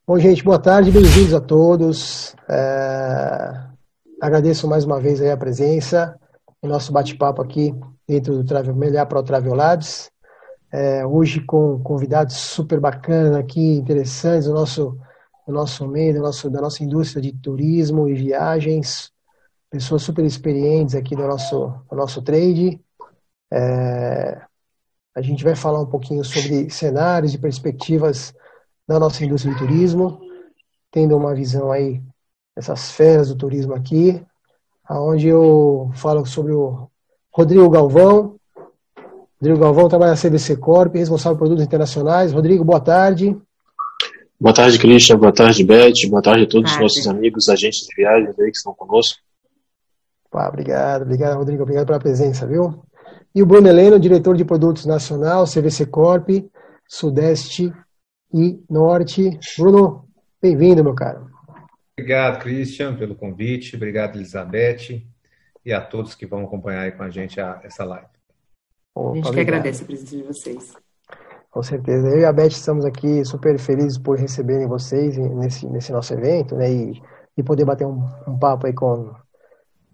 Bom, gente, boa tarde, bem-vindos a todos. Agradeço mais uma vez aí a presença, o nosso bate-papo aqui dentro do Meliá Pro Travel Labs. Hoje com convidados super bacanas aqui, interessantes do nosso meio, da nossa indústria de turismo e viagens, pessoas super experientes aqui do nosso trade. A gente vai falar um pouquinho sobre cenários e perspectivas da nossa indústria de turismo, tendo uma visão aí dessas feras do turismo aqui, onde eu falo sobre o Rodrigo Galvão. Rodrigo Galvão trabalha na CVC Corp, responsável por produtos internacionais. Rodrigo, boa tarde. Boa tarde, Christian. Boa tarde, Beth. Boa tarde a todos os nossos amigos, agentes de viagens aí que estão conosco. Obrigado, Rodrigo. Obrigado pela presença, viu? E o Bruno Heleno, diretor de produtos nacional, CVC Corp, Sudeste e Norte. Bruno, bem-vindo, meu caro. Obrigado, Christian, pelo convite. Obrigado, Elizabeth, e a todos que vão acompanhar aí com a gente essa live. A gente que agradece a presença de vocês. Com certeza. Eu e a Beth estamos aqui super felizes por receberem vocês nesse nosso evento, né? E poder bater um papo aí com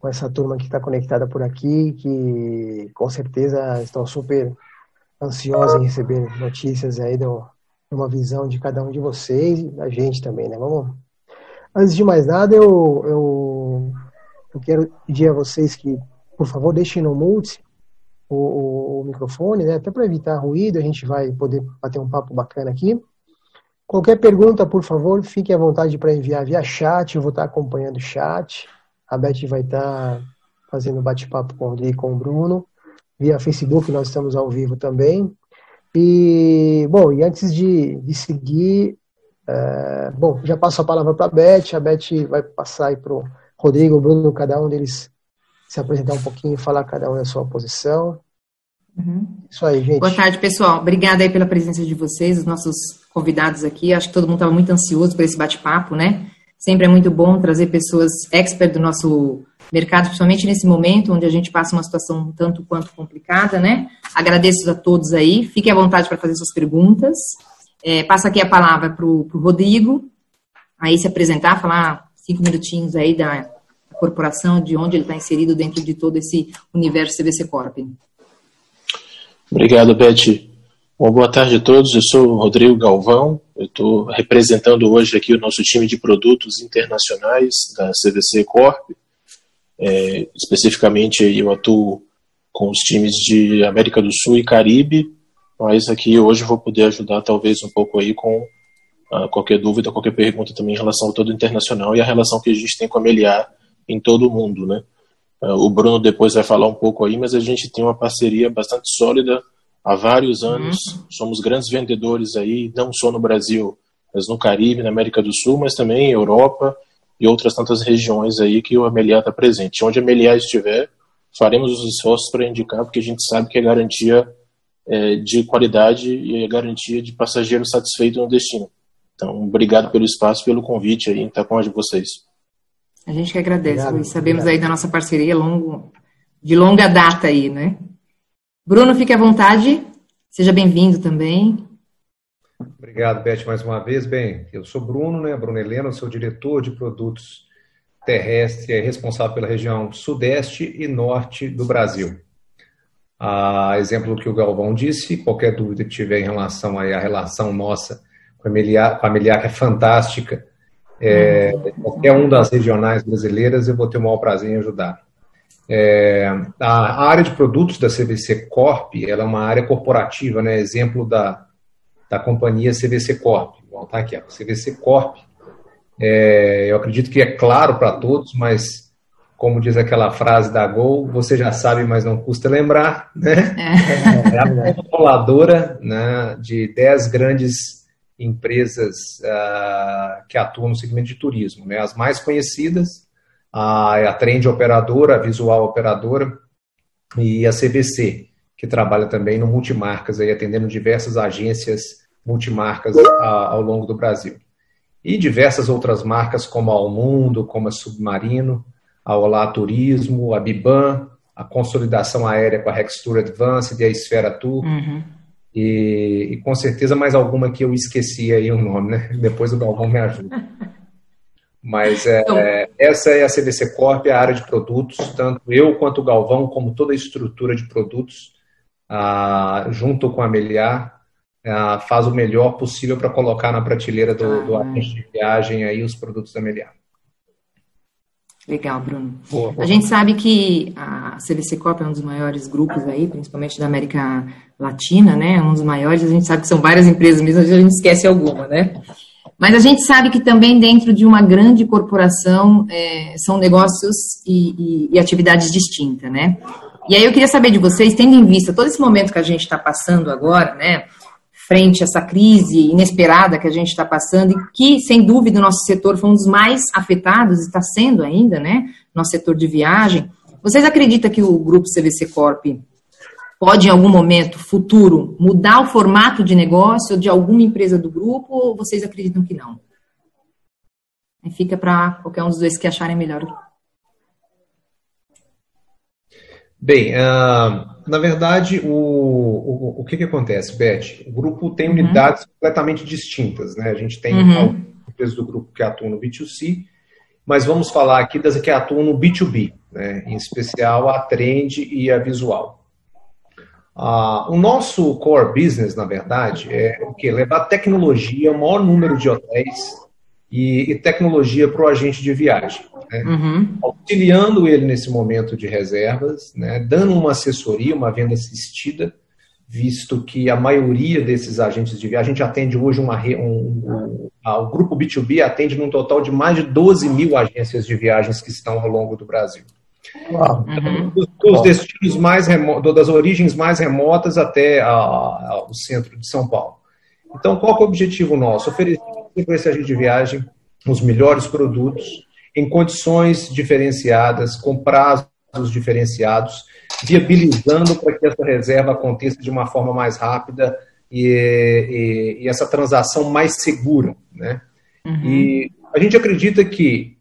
essa turma que está conectada por aqui, que com certeza estão super ansiosos em receber notícias aí de uma visão de cada um de vocês e da gente também, né? Antes de mais nada, eu quero pedir a vocês que, por favor, deixem no mute o microfone, né? Até para evitar ruído, a gente vai poder bater um papo bacana aqui. Qualquer pergunta, por favor, fique à vontade para enviar via chat, eu vou estar acompanhando o chat. A Beth vai estar fazendo bate-papo com o Rodrigo e com o Bruno. Via Facebook, nós estamos ao vivo também. E antes de seguir, já passo a palavra para a Beth vai passar aí para o Rodrigo, o Bruno, cada um deles se apresentar um pouquinho, falar cada um da sua posição. Isso aí, gente. Boa tarde, pessoal. Obrigada aí pela presença de vocês, os nossos convidados aqui. Acho que todo mundo estava muito ansioso por esse bate-papo, né? Sempre é muito bom trazer pessoas expert do nosso mercado, principalmente nesse momento onde a gente passa uma situação um tanto quanto complicada, né? Agradeço a todos aí. Fiquem à vontade para fazer suas perguntas. Passo aqui a palavra para o Rodrigo, aí se apresentar, falar 5 minutinhos aí da corporação, de onde ele está inserido dentro de todo esse universo CVC Corp. Obrigado, Beth. Bom, boa tarde a todos. Eu sou o Rodrigo Galvão. Eu estou representando hoje aqui o nosso time de produtos internacionais da CVC Corp. Especificamente, eu atuo com os times de América do Sul e Caribe, mas aqui hoje eu vou poder ajudar talvez um pouco aí com qualquer dúvida, qualquer pergunta também em relação ao todo internacional e a relação que a gente tem com a Meliá em todo o mundo, né? O Bruno depois vai falar um pouco aí, mas a gente tem uma parceria bastante sólida há vários anos. Somos grandes vendedores aí, não só no Brasil, mas no Caribe, na América do Sul, mas também em Europa e outras tantas regiões aí que o Meliá está presente. Onde a Meliá estiver, faremos os esforços para indicar, porque a gente sabe que é garantia de qualidade e é garantia de passageiro satisfeito no destino. Então, obrigado pelo espaço, pelo convite aí em estar com vocês. A gente que agradece, Luiz. Sabemos aí da nossa parceria de longa data aí, né? Bruno, fique à vontade. Seja bem-vindo também. Obrigado, Beth, mais uma vez. Bem, eu sou Bruno, né? Bruno Heleno, sou diretor de produtos terrestres, responsável pela região Sudeste e Norte do Brasil. Exemplo do que o Galvão disse, qualquer dúvida que tiver em relação aí à relação nossa com a Meliá, que é fantástica, qualquer um das regionais brasileiras, eu vou ter o maior prazer em ajudar. A área de produtos da CVC Corp, ela é uma área corporativa, né? Exemplo da companhia CVC Corp. Vamos estar aqui, CVC Corp. Eu acredito que é claro para todos, mas como diz aquela frase da Gol, você já sabe, mas não custa lembrar, né? É a controladora, né, de 10 grandes empresas que atuam no segmento de turismo, né? As mais conhecidas, a Trend Operadora, a Visual Operadora e a CVC, que trabalha também no multimarcas, aí, atendendo diversas agências multimarcas ao longo do Brasil. E diversas outras marcas, como a Almundo, como a Submarino, a Olá Turismo, a Biban, a Consolidação Aérea com a Rextur Advanced e a Esfera Tour. e com certeza mais alguma que eu esqueci aí o nome, né? Depois o Galvão me ajuda. Mas essa é a CVC Corp, a área de produtos, tanto eu quanto o Galvão, como toda a estrutura de produtos, junto com a Meliá, faz o melhor possível para colocar na prateleira do agente de viagem aí os produtos da Meliá. Legal, Bruno. Boa. A gente sabe que a CVC Corp é um dos maiores grupos aí, principalmente da América Latina, né? Um dos maiores, a gente sabe que são várias empresas mesmo, a gente esquece alguma, né? Mas a gente sabe que também dentro de uma grande corporação são negócios e atividades distintas, né? E aí eu queria saber de vocês, tendo em vista todo esse momento que a gente está passando agora, né? Frente a essa crise inesperada que a gente está passando e que, sem dúvida, o nosso setor foi um dos mais afetados, e está sendo ainda, né? Nosso setor de viagem. Vocês acreditam que o Grupo CVC Corp pode, em algum momento futuro, mudar o formato de negócio de alguma empresa do grupo, ou vocês acreditam que não? Aí fica para qualquer um dos dois que acharem melhor. Bem, na verdade, o que acontece, Beth? O grupo tem unidades completamente distintas, né? A gente tem empresas do grupo que atuam no B2C, mas vamos falar aqui das que atuam no B2B, né? Em especial a Trend e a Visual. O nosso core business, na verdade, é o quê? Levar tecnologia, o maior número de hotéis e tecnologia para o agente de viagem, né? Auxiliando ele nesse momento de reservas, né? Dando uma assessoria, uma venda assistida, visto que a maioria desses agentes de viagem, a gente atende hoje o grupo B2B atende num total de mais de 12 mil agências de viagens que estão ao longo do Brasil. Dos destinos mais remotos, das origens mais remotas até o centro de São Paulo. Então, qual que é o objetivo nosso? Oferecer para esse agente de viagem os melhores produtos, em condições diferenciadas, com prazos diferenciados, viabilizando para que essa reserva aconteça de uma forma mais rápida e essa transação mais segura, né? E a gente acredita que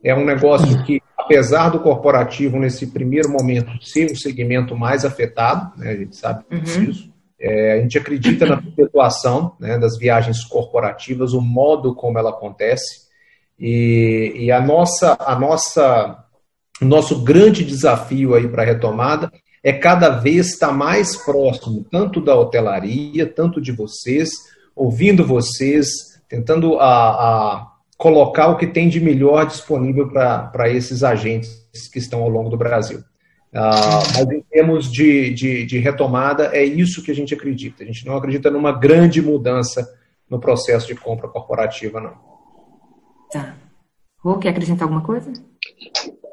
é um negócio que, apesar do corporativo, nesse primeiro momento, ser o segmento mais afetado, né, a gente sabe disso, a gente acredita na perpetuação, né, das viagens corporativas, o modo como ela acontece, e o nosso grande desafio aí para a retomada é cada vez estar mais próximo, tanto da hotelaria, tanto de vocês, ouvindo vocês, tentando colocar o que tem de melhor disponível para esses agentes que estão ao longo do Brasil. Mas em termos de retomada, é isso que a gente acredita. A gente não acredita numa grande mudança no processo de compra corporativa, não. Tá. Rô, quer acrescentar alguma coisa?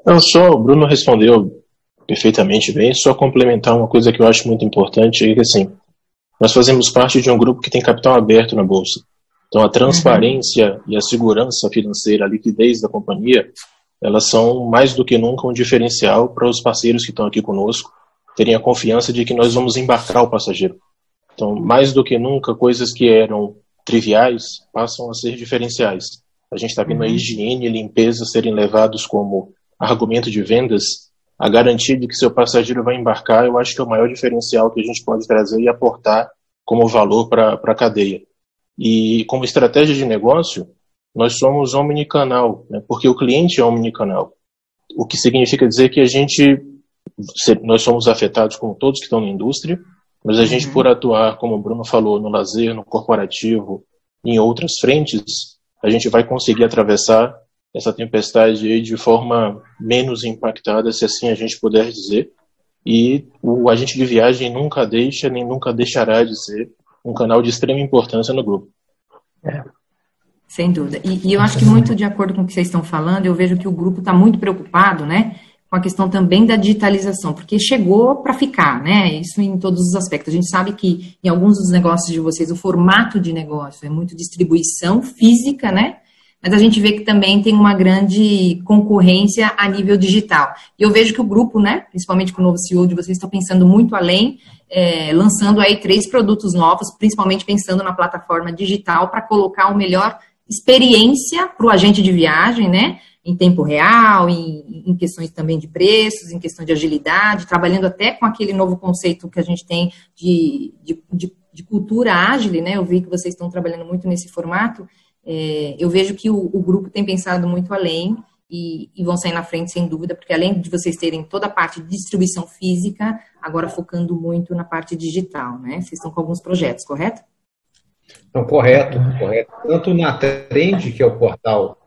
Não, o Bruno respondeu perfeitamente bem. Só complementar uma coisa que eu acho muito importante, é que assim, nós fazemos parte de um grupo que tem capital aberto na Bolsa. Então a transparência e a segurança financeira, a liquidez da companhia, elas são mais do que nunca um diferencial para os parceiros que estão aqui conosco terem a confiança de que nós vamos embarcar o passageiro. Então, mais do que nunca, coisas que eram triviais passam a ser diferenciais. A gente está vendo a higiene e limpeza serem levados como argumento de vendas. A garantia de que seu passageiro vai embarcar, eu acho que é o maior diferencial que a gente pode trazer e aportar como valor para a cadeia. E como estratégia de negócio, nós somos omnicanal, né? Porque o cliente é omnicanal. O que significa dizer que nós somos afetados como todos que estão na indústria, mas a gente, por atuar, como o Bruno falou, no lazer, no corporativo, em outras frentes, a gente vai conseguir atravessar essa tempestade aí de forma menos impactada, se assim a gente puder dizer. E o agente de viagem nunca deixa, nem nunca deixará de ser um canal de extrema importância no grupo. Sem dúvida. E eu acho que muito de acordo com o que vocês estão falando, eu vejo que o grupo está muito preocupado, né, com a questão também da digitalização, porque chegou para ficar, né, isso em todos os aspectos. A gente sabe que em alguns dos negócios de vocês, o formato de negócio é muito distribuição física, né, mas a gente vê que também tem uma grande concorrência a nível digital. E eu vejo que o grupo, né, principalmente com o novo CEO de vocês, está pensando muito além, lançando aí 3 produtos novos, principalmente pensando na plataforma digital para colocar o melhor experiência para o agente de viagem, né, em tempo real, em questões também de preços, em questão de agilidade, trabalhando até com aquele novo conceito que a gente tem de cultura ágil, né? Eu vi que vocês estão trabalhando muito nesse formato. Eu vejo que o grupo tem pensado muito além e vão sair na frente, sem dúvida, porque além de vocês terem toda a parte de distribuição física, agora focando muito na parte digital, né? Vocês estão com alguns projetos, correto? Não, correto. Tanto na Trend, que é o portal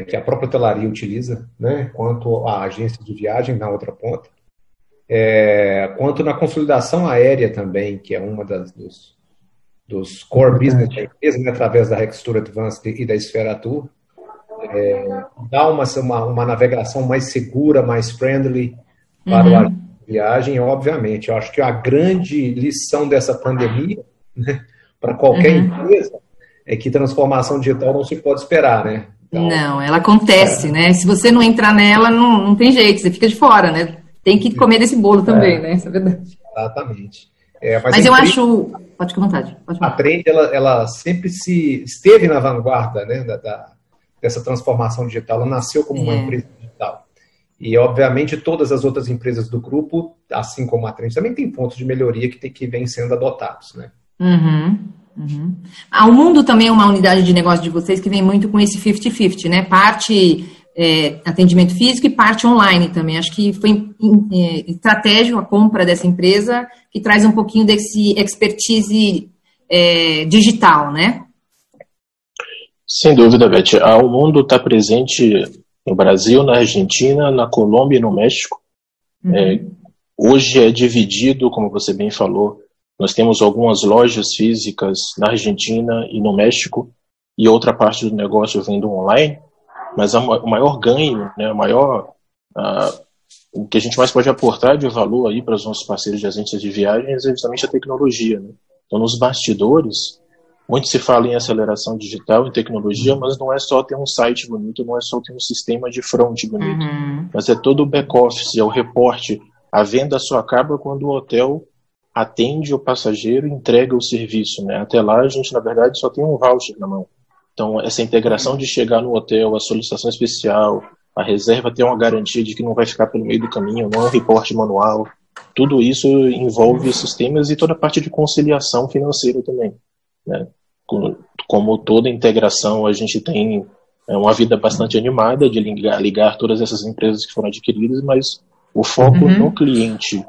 que a própria hotelaria utiliza, né, quanto a agência de viagem na outra ponta, quanto na consolidação aérea também, que é uma dos core business da empresa, né, através da Rextur Advanced e da Esfera Tour, dá uma navegação mais segura, mais friendly para o agente de viagem. Obviamente, eu acho que a grande lição dessa pandemia, né, para qualquer empresa, é que transformação digital não se pode esperar, né? Então, não, ela acontece, né? Se você não entrar nela, não tem jeito, você fica de fora, né? Tem que comer desse bolo também, né? Isso é verdade. Exatamente. Mas eu acho... Pode ficar à vontade. A Trend, ela sempre esteve na vanguarda, né, dessa transformação digital. Ela nasceu como uma empresa digital. E, obviamente, todas as outras empresas do grupo, assim como a Trend, também tem pontos de melhoria que vêm sendo adotados, né? O Mundo também é uma unidade de negócio de vocês que vem muito com esse 50-50, né? Parte atendimento físico e parte online também. Acho que foi estratégico a compra dessa empresa, que traz um pouquinho desse expertise digital, né? Sem dúvida, Beth. O Mundo está presente no Brasil, na Argentina, na Colômbia e no México. Hoje é dividido, como você bem falou. Nós temos algumas lojas físicas na Argentina e no México, e outra parte do negócio vem do online, mas o maior ganho, né, o que a gente mais pode aportar de valor aí para os nossos parceiros de agências de viagens é justamente a tecnologia, né? Então, nos bastidores, muito se fala em aceleração digital, em tecnologia, mas não é só ter um site bonito, não é só ter um sistema de front bonito, mas é todo o back-office, é o reporte. A venda só acaba quando o hotel atende o passageiro e entrega o serviço, né? Até lá a gente, na verdade, só tem um voucher na mão. Então, essa integração de chegar no hotel, a solicitação especial, a reserva ter uma garantia de que não vai ficar pelo meio do caminho, não é um reporte manual, tudo isso envolve sistemas e toda a parte de conciliação financeira também, né? Como toda integração, a gente tem uma vida bastante animada de ligar todas essas empresas que foram adquiridas, mas o foco no cliente,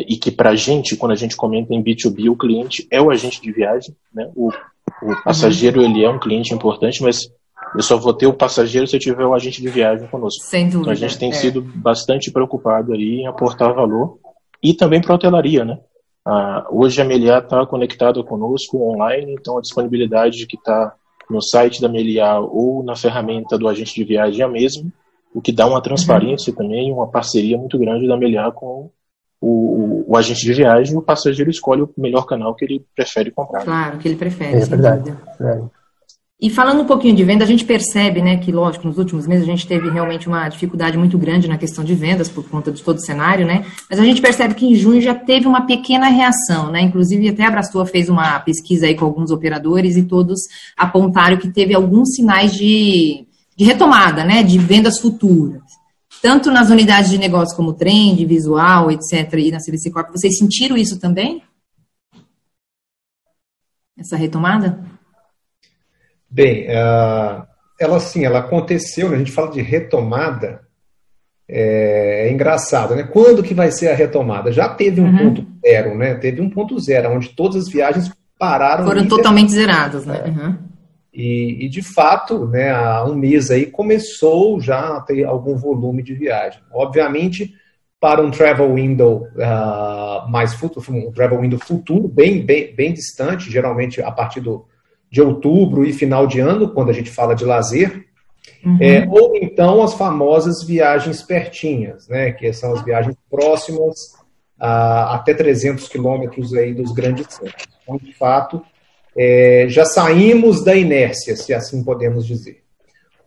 e que para a gente, quando a gente comenta em B2B, o cliente é o agente de viagem, né? O passageiro, ele é um cliente importante, mas eu só vou ter o passageiro se eu tiver o agente de viagem conosco. Sem dúvida. Então a gente tem sido bastante preocupado aí em aportar valor e também para a hotelaria, né? Hoje a Meliá está conectada conosco online, então a disponibilidade que está no site da Meliá ou na ferramenta do agente de viagem é a mesma, o que dá uma transparência também, uma parceria muito grande da Meliá com o agente de viagem. O passageiro escolhe o melhor canal que ele prefere comprar. Claro, que ele prefere. É verdade. E falando um pouquinho de venda, a gente percebe, né, que, lógico, nos últimos meses a gente teve realmente uma dificuldade muito grande na questão de vendas por conta de todo o cenário, né? Mas a gente percebe que em junho já teve uma pequena reação, né? Inclusive até a Brastua fez uma pesquisa aí com alguns operadores e todos apontaram que teve alguns sinais de retomada, né, de vendas futuras. Tanto nas unidades de negócio como Trend, Visual, etc., e na CVC Corp, vocês sentiram isso também? Essa retomada? Bem, ela aconteceu, né? A gente fala de retomada, é engraçado, né? Quando que vai ser a retomada? Já teve um ponto zero, né? Teve um ponto zero, onde todas as viagens pararam. Foram totalmente zeradas, né? E, de fato, né, há um mês aí começou já a ter algum volume de viagem. Obviamente, para um travel window mais futuro, um travel window futuro, bem distante, geralmente a partir de outubro e final de ano, quando a gente fala de lazer, ou então as famosas viagens pertinhas, né, que são as viagens próximas até 300 quilômetros aí dos grandes centros. Então, de fato, já saímos da inércia, se assim podemos dizer.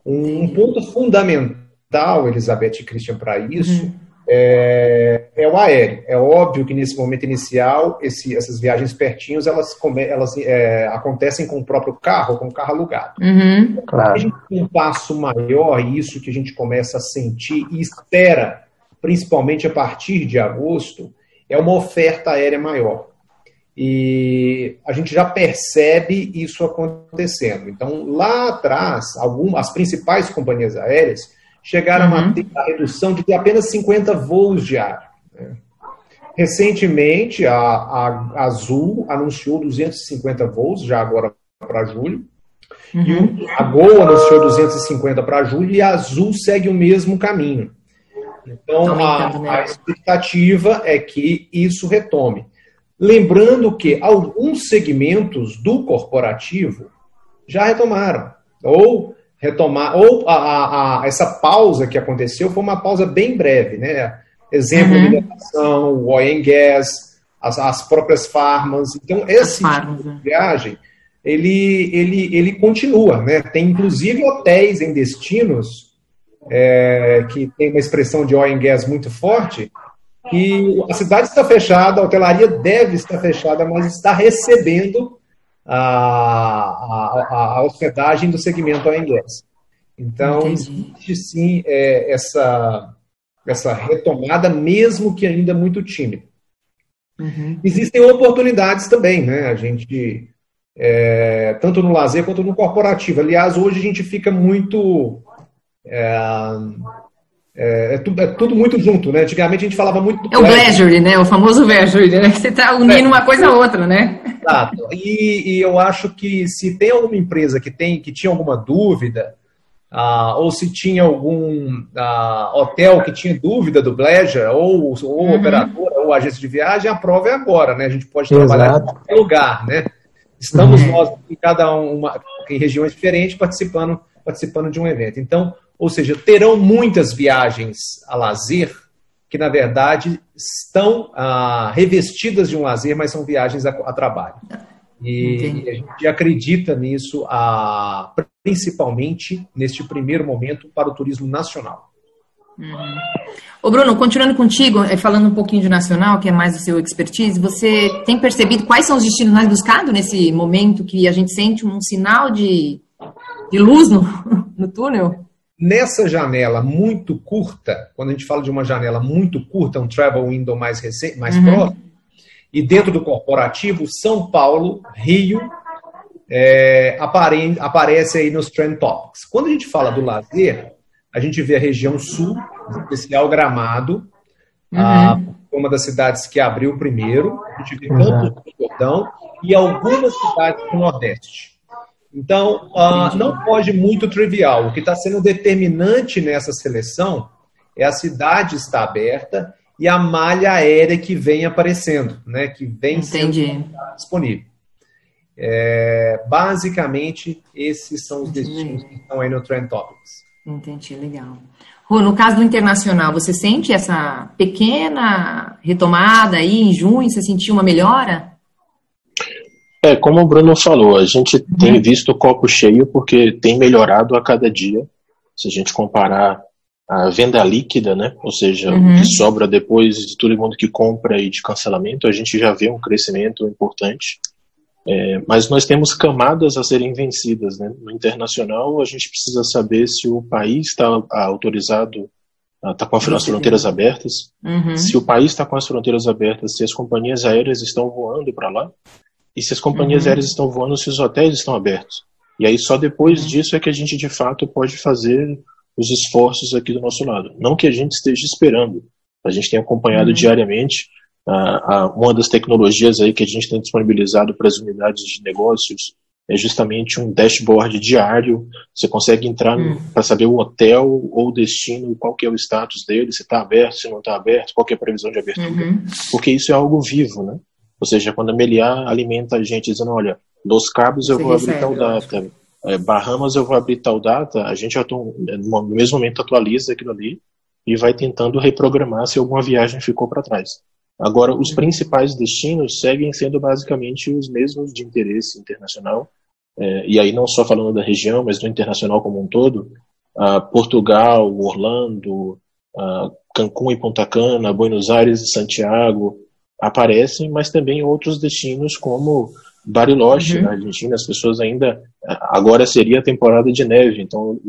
Um ponto fundamental, Elizabeth e Christian, para isso, é o aéreo. É óbvio que nesse momento inicial, essas viagens pertinhos, elas acontecem com o próprio carro, com o carro alugado. Claro. A gente tem um passo maior, e isso que a gente começa a sentir e espera, principalmente a partir de agosto, é uma oferta aérea maior. E a gente já percebe isso acontecendo. Então, lá atrás, as principais companhias aéreas chegaram a ter a redução de ter apenas 50 voos diários. Né? Recentemente, a Azul anunciou 250 voos, já agora para julho, e a Gol anunciou 250 para julho, e a Azul segue o mesmo caminho. Então, a expectativa é que isso retome. Lembrando que alguns segmentos do corporativo já retomaram, essa pausa que aconteceu foi uma pausa bem breve, né? Exemplo, mineração, oil and gas, as próprias farmas. Então, esse tipo de viagem, ele continua, né? Tem, inclusive, hotéis em destinos que tem uma expressão de oil and gas muito forte, que a cidade está fechada, a hotelaria deve estar fechada, mas está recebendo a hospedagem do segmento oil and gas. Então, existe sim essa retomada, mesmo que ainda muito tímida. Existem oportunidades também, né? A gente, tanto no lazer quanto no corporativo. Aliás, hoje a gente fica muito... tudo muito junto, né? Antigamente a gente falava muito do o pleasure, né? O famoso pleasure, né? Você está unindo uma coisa a outra, né? Exato. E eu acho que se tem alguma empresa que tinha alguma dúvida, ou se tinha algum hotel que tinha dúvida do pleasure, ou operadora, ou agência de viagem, a prova é agora, né? A gente pode trabalhar em qualquer lugar, né? Estamos nós em em regiões diferentes participando de um evento. Então, ou seja, terão muitas viagens a lazer que, na verdade, estão revestidas de um lazer, mas são viagens a trabalho. E a gente acredita nisso, principalmente neste primeiro momento, para o turismo nacional. Ô Bruno, continuando contigo, falando um pouquinho de nacional, que é mais o seu expertise, você tem percebido quais são os destinos mais buscados nesse momento que a gente sente um sinal de luz no túnel? Nessa janela muito curta, quando a gente fala de uma janela muito curta, um travel window mais próximo, e dentro do corporativo, São Paulo, Rio, aparece aí nos Trend Topics. Quando a gente fala do lazer, a gente vê a região sul, em especial Gramado, uma das cidades que abriu primeiro, a gente vê Campos do Jordão e algumas cidades do Nordeste. Então, não pode muito trivial. O que está sendo determinante nessa seleção é a cidade estar aberta e a malha aérea que vem aparecendo, né, que vem sendo disponível. Basicamente, esses são os destinos que estão aí no Trend Topics. Entendi, legal. Rô, no caso do internacional, você sente essa pequena retomada aí em junho? Você sentiu uma melhora? Como o Bruno falou, a gente tem visto o copo cheio porque tem melhorado a cada dia. Se a gente comparar a venda líquida, né, ou seja, o que sobra depois de todo mundo que compra e de cancelamento, a gente já vê um crescimento importante. Mas nós temos camadas a serem vencidas, né? No internacional, a gente precisa saber se o país está autorizado, está com as fronteiras abertas. Se o país está com as fronteiras abertas, se as companhias aéreas estão voando para lá, e se as companhias aéreas estão voando, se os hotéis estão abertos. E aí só depois disso é que a gente de fato pode fazer os esforços aqui do nosso lado. Não que a gente esteja esperando. A gente tem acompanhado diariamente uma das tecnologias aí que a gente tem disponibilizado para as unidades de negócios é justamente um dashboard diário. Você consegue entrar para saber o hotel ou o destino, qual que é o status dele, se está aberto, se não está aberto, qual que é a previsão de abertura. Porque isso é algo vivo, né? Ou seja, quando a Meliá alimenta a gente dizendo, olha, Los Cabos eu vou abrir tal data, Bahamas eu vou abrir tal data, a gente no mesmo momento atualiza aquilo ali e vai tentando reprogramar se alguma viagem ficou para trás. Agora, os principais destinos seguem sendo basicamente os mesmos de interesse internacional, e aí não só falando da região, mas do internacional como um todo, Portugal, Orlando, Cancún e Punta Cana, Buenos Aires e Santiago aparecem, mas também outros destinos como Bariloche, na Argentina. As pessoas ainda... Agora seria a temporada de neve, então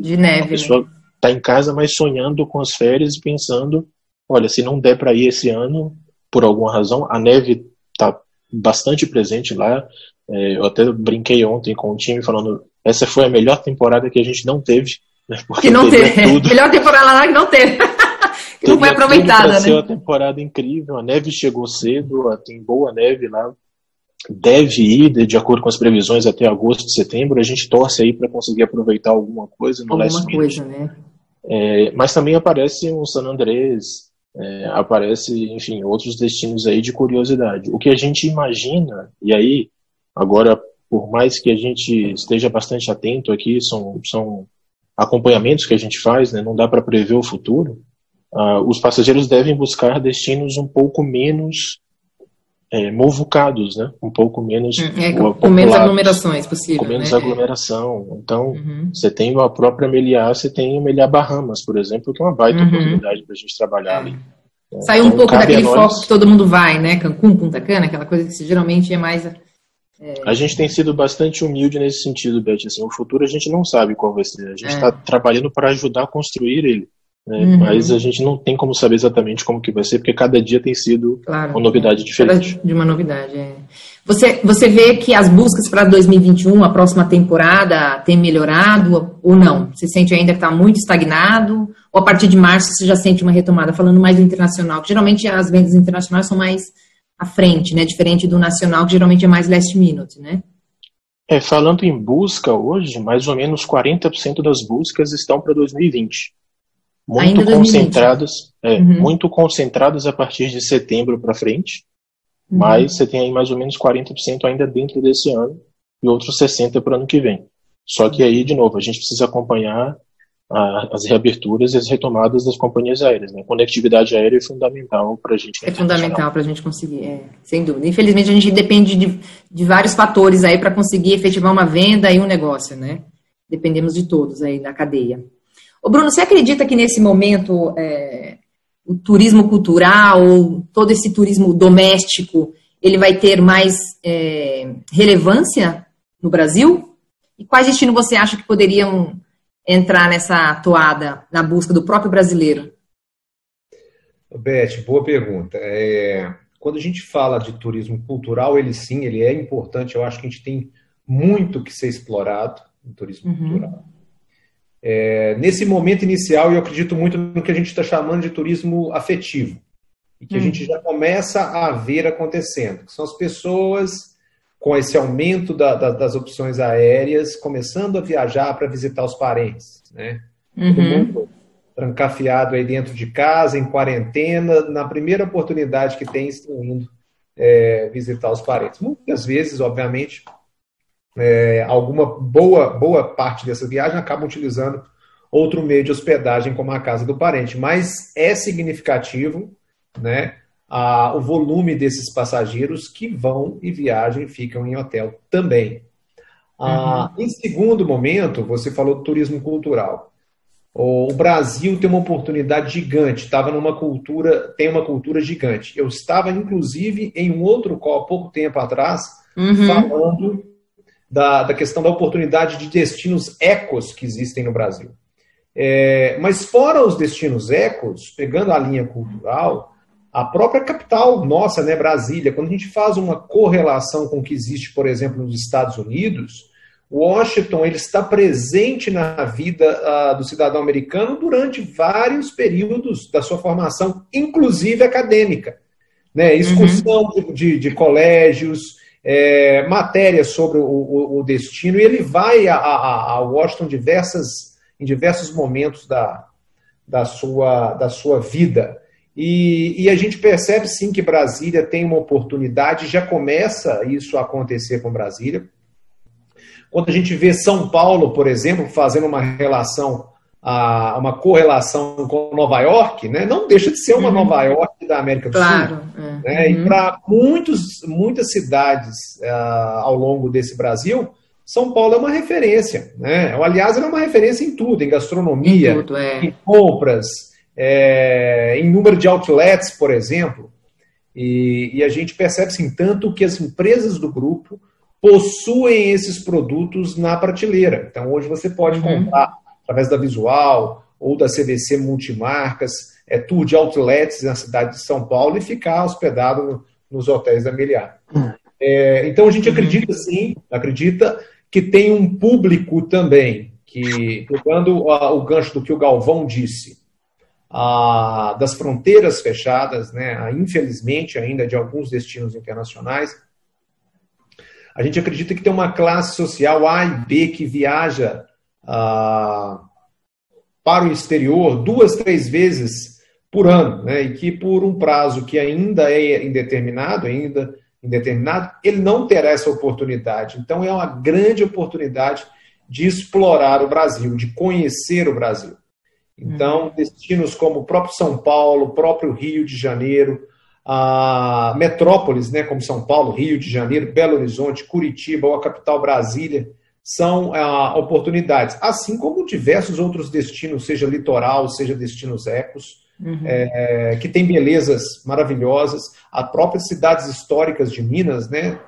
a pessoa está em casa, mas sonhando com as férias e pensando, olha, se não der para ir esse ano, por alguma razão, a neve está bastante presente lá. Eu até brinquei ontem com o time falando, essa foi a melhor temporada que a gente não teve, né? Porque que não teve, tudo. Melhor temporada lá que não teve. Que não foi aproveitada, né? Ser uma temporada incrível, a neve chegou cedo, tem boa neve lá, deve ir, de acordo com as previsões, até agosto, setembro. A gente torce aí para conseguir aproveitar alguma coisa no last minute. Né? Mas também aparece um San Andrés, aparece, enfim, outros destinos aí de curiosidade. O que a gente imagina, e aí, agora, por mais que a gente esteja bastante atento aqui, são acompanhamentos que a gente faz, né? Não dá para prever o futuro. Os passageiros devem buscar destinos um pouco menos movucados, né? Um pouco menos com menos aglomerações possível. Com menos aglomeração. Então, você tem a própria Meliá, você tem o Meliá Bahamas, por exemplo, que é uma baita oportunidade para a gente trabalhar ali. Saiu um pouco daquele foco que todo mundo vai, né? Cancún, Punta Cana, aquela coisa que geralmente é mais... A gente tem sido bastante humilde nesse sentido, Beth. Assim, o futuro a gente não sabe qual vai ser. A gente está trabalhando para ajudar a construir ele. Mas a gente não tem como saber exatamente como que vai ser, porque cada dia tem sido uma novidade diferente. De uma novidade, Você vê que as buscas para 2021, a próxima temporada, tem melhorado ou não? Você sente ainda que está muito estagnado? Ou a partir de março você já sente uma retomada? Falando mais do internacional, que geralmente as vendas internacionais são mais à frente, né? Diferente do nacional, que geralmente é mais last minute, né? Falando em busca hoje, mais ou menos 40% das buscas estão para 2020. Muito concentradas, muito concentradas a partir de setembro para frente, mas você tem aí mais ou menos 40% ainda dentro desse ano e outros 60% para o ano que vem. Só que aí, de novo, a gente precisa acompanhar as reaberturas e as retomadas das companhias aéreas, né? Conectividade aérea é fundamental para a gente. É fundamental para a gente conseguir, sem dúvida. Infelizmente, a gente depende de vários fatores aí para conseguir efetivar uma venda e um negócio, né? Dependemos de todos aí da cadeia. Ô Bruno, você acredita que nesse momento o turismo cultural, ou todo esse turismo doméstico, ele vai ter mais relevância no Brasil? E quais destinos você acha que poderiam entrar nessa toada, na busca do próprio brasileiro? Beth, boa pergunta. Quando a gente fala de turismo cultural, ele é importante. Eu acho que a gente tem muito que ser explorado no turismo cultural. Nesse momento inicial, eu acredito muito no que a gente está chamando de turismo afetivo, e que a gente já começa a ver acontecendo, que são as pessoas, com esse aumento das opções aéreas, começando a viajar para visitar os parentes, né? Todo mundo trancafiado aí dentro de casa, em quarentena, na primeira oportunidade que tem, estão indo visitar os parentes. Muitas vezes, obviamente, alguma boa parte dessa viagem acabam utilizando outro meio de hospedagem, como a casa do parente, mas é significativo, né, o volume desses passageiros que vão e viajam e ficam em hotel também. Em segundo momento, você falou do turismo cultural. O Brasil tem uma oportunidade gigante, tem uma cultura gigante. Eu estava, inclusive, em um outro call, há pouco tempo atrás, falando da questão da oportunidade de destinos ecos que existem no Brasil. Mas fora os destinos ecos, pegando a linha cultural, a própria capital nossa, né, Brasília, quando a gente faz uma correlação com o que existe, por exemplo, nos Estados Unidos, Washington ele está presente na vida do cidadão americano durante vários períodos da sua formação, inclusive acadêmica, né? Excursão de colégios, matérias sobre o destino, e ele vai a Washington em diversos momentos da sua vida. E a gente percebe sim que Brasília tem uma oportunidade, já começa isso a acontecer com Brasília. Quando a gente vê São Paulo, por exemplo, fazendo uma correlação com Nova York, né? Não deixa de ser uma Nova York da América do Sul. Né? E para muitas cidades ao longo desse Brasil, São Paulo é uma referência. Né? Aliás, ela é uma referência em tudo, em gastronomia, em compras, em número de outlets, por exemplo, e a gente percebe, sim, tanto que as empresas do grupo possuem esses produtos na prateleira. Então, hoje você pode comprar através da Visual ou da CVC Multimarcas, tour de outlets na cidade de São Paulo e ficar hospedado nos hotéis da Meliá. Então, a gente acredita, sim, que tem um público também, que, pegando o gancho do que o Galvão disse, das fronteiras fechadas, né, infelizmente ainda de alguns destinos internacionais, a gente acredita que tem uma classe social A e B que viaja para o exterior 2, 3 vezes por ano, né, e que por um prazo que ainda é indeterminado, ele não terá essa oportunidade. Então é uma grande oportunidade de explorar o Brasil, de conhecer o Brasil. Então, destinos como o próprio São Paulo, o próprio Rio de Janeiro, metrópoles, né, como São Paulo, Rio de Janeiro, Belo Horizonte, Curitiba ou a capital Brasília, são oportunidades. Assim como diversos outros destinos, seja litoral, seja destinos ecos, que tem belezas maravilhosas. As próprias cidades históricas de Minas, né,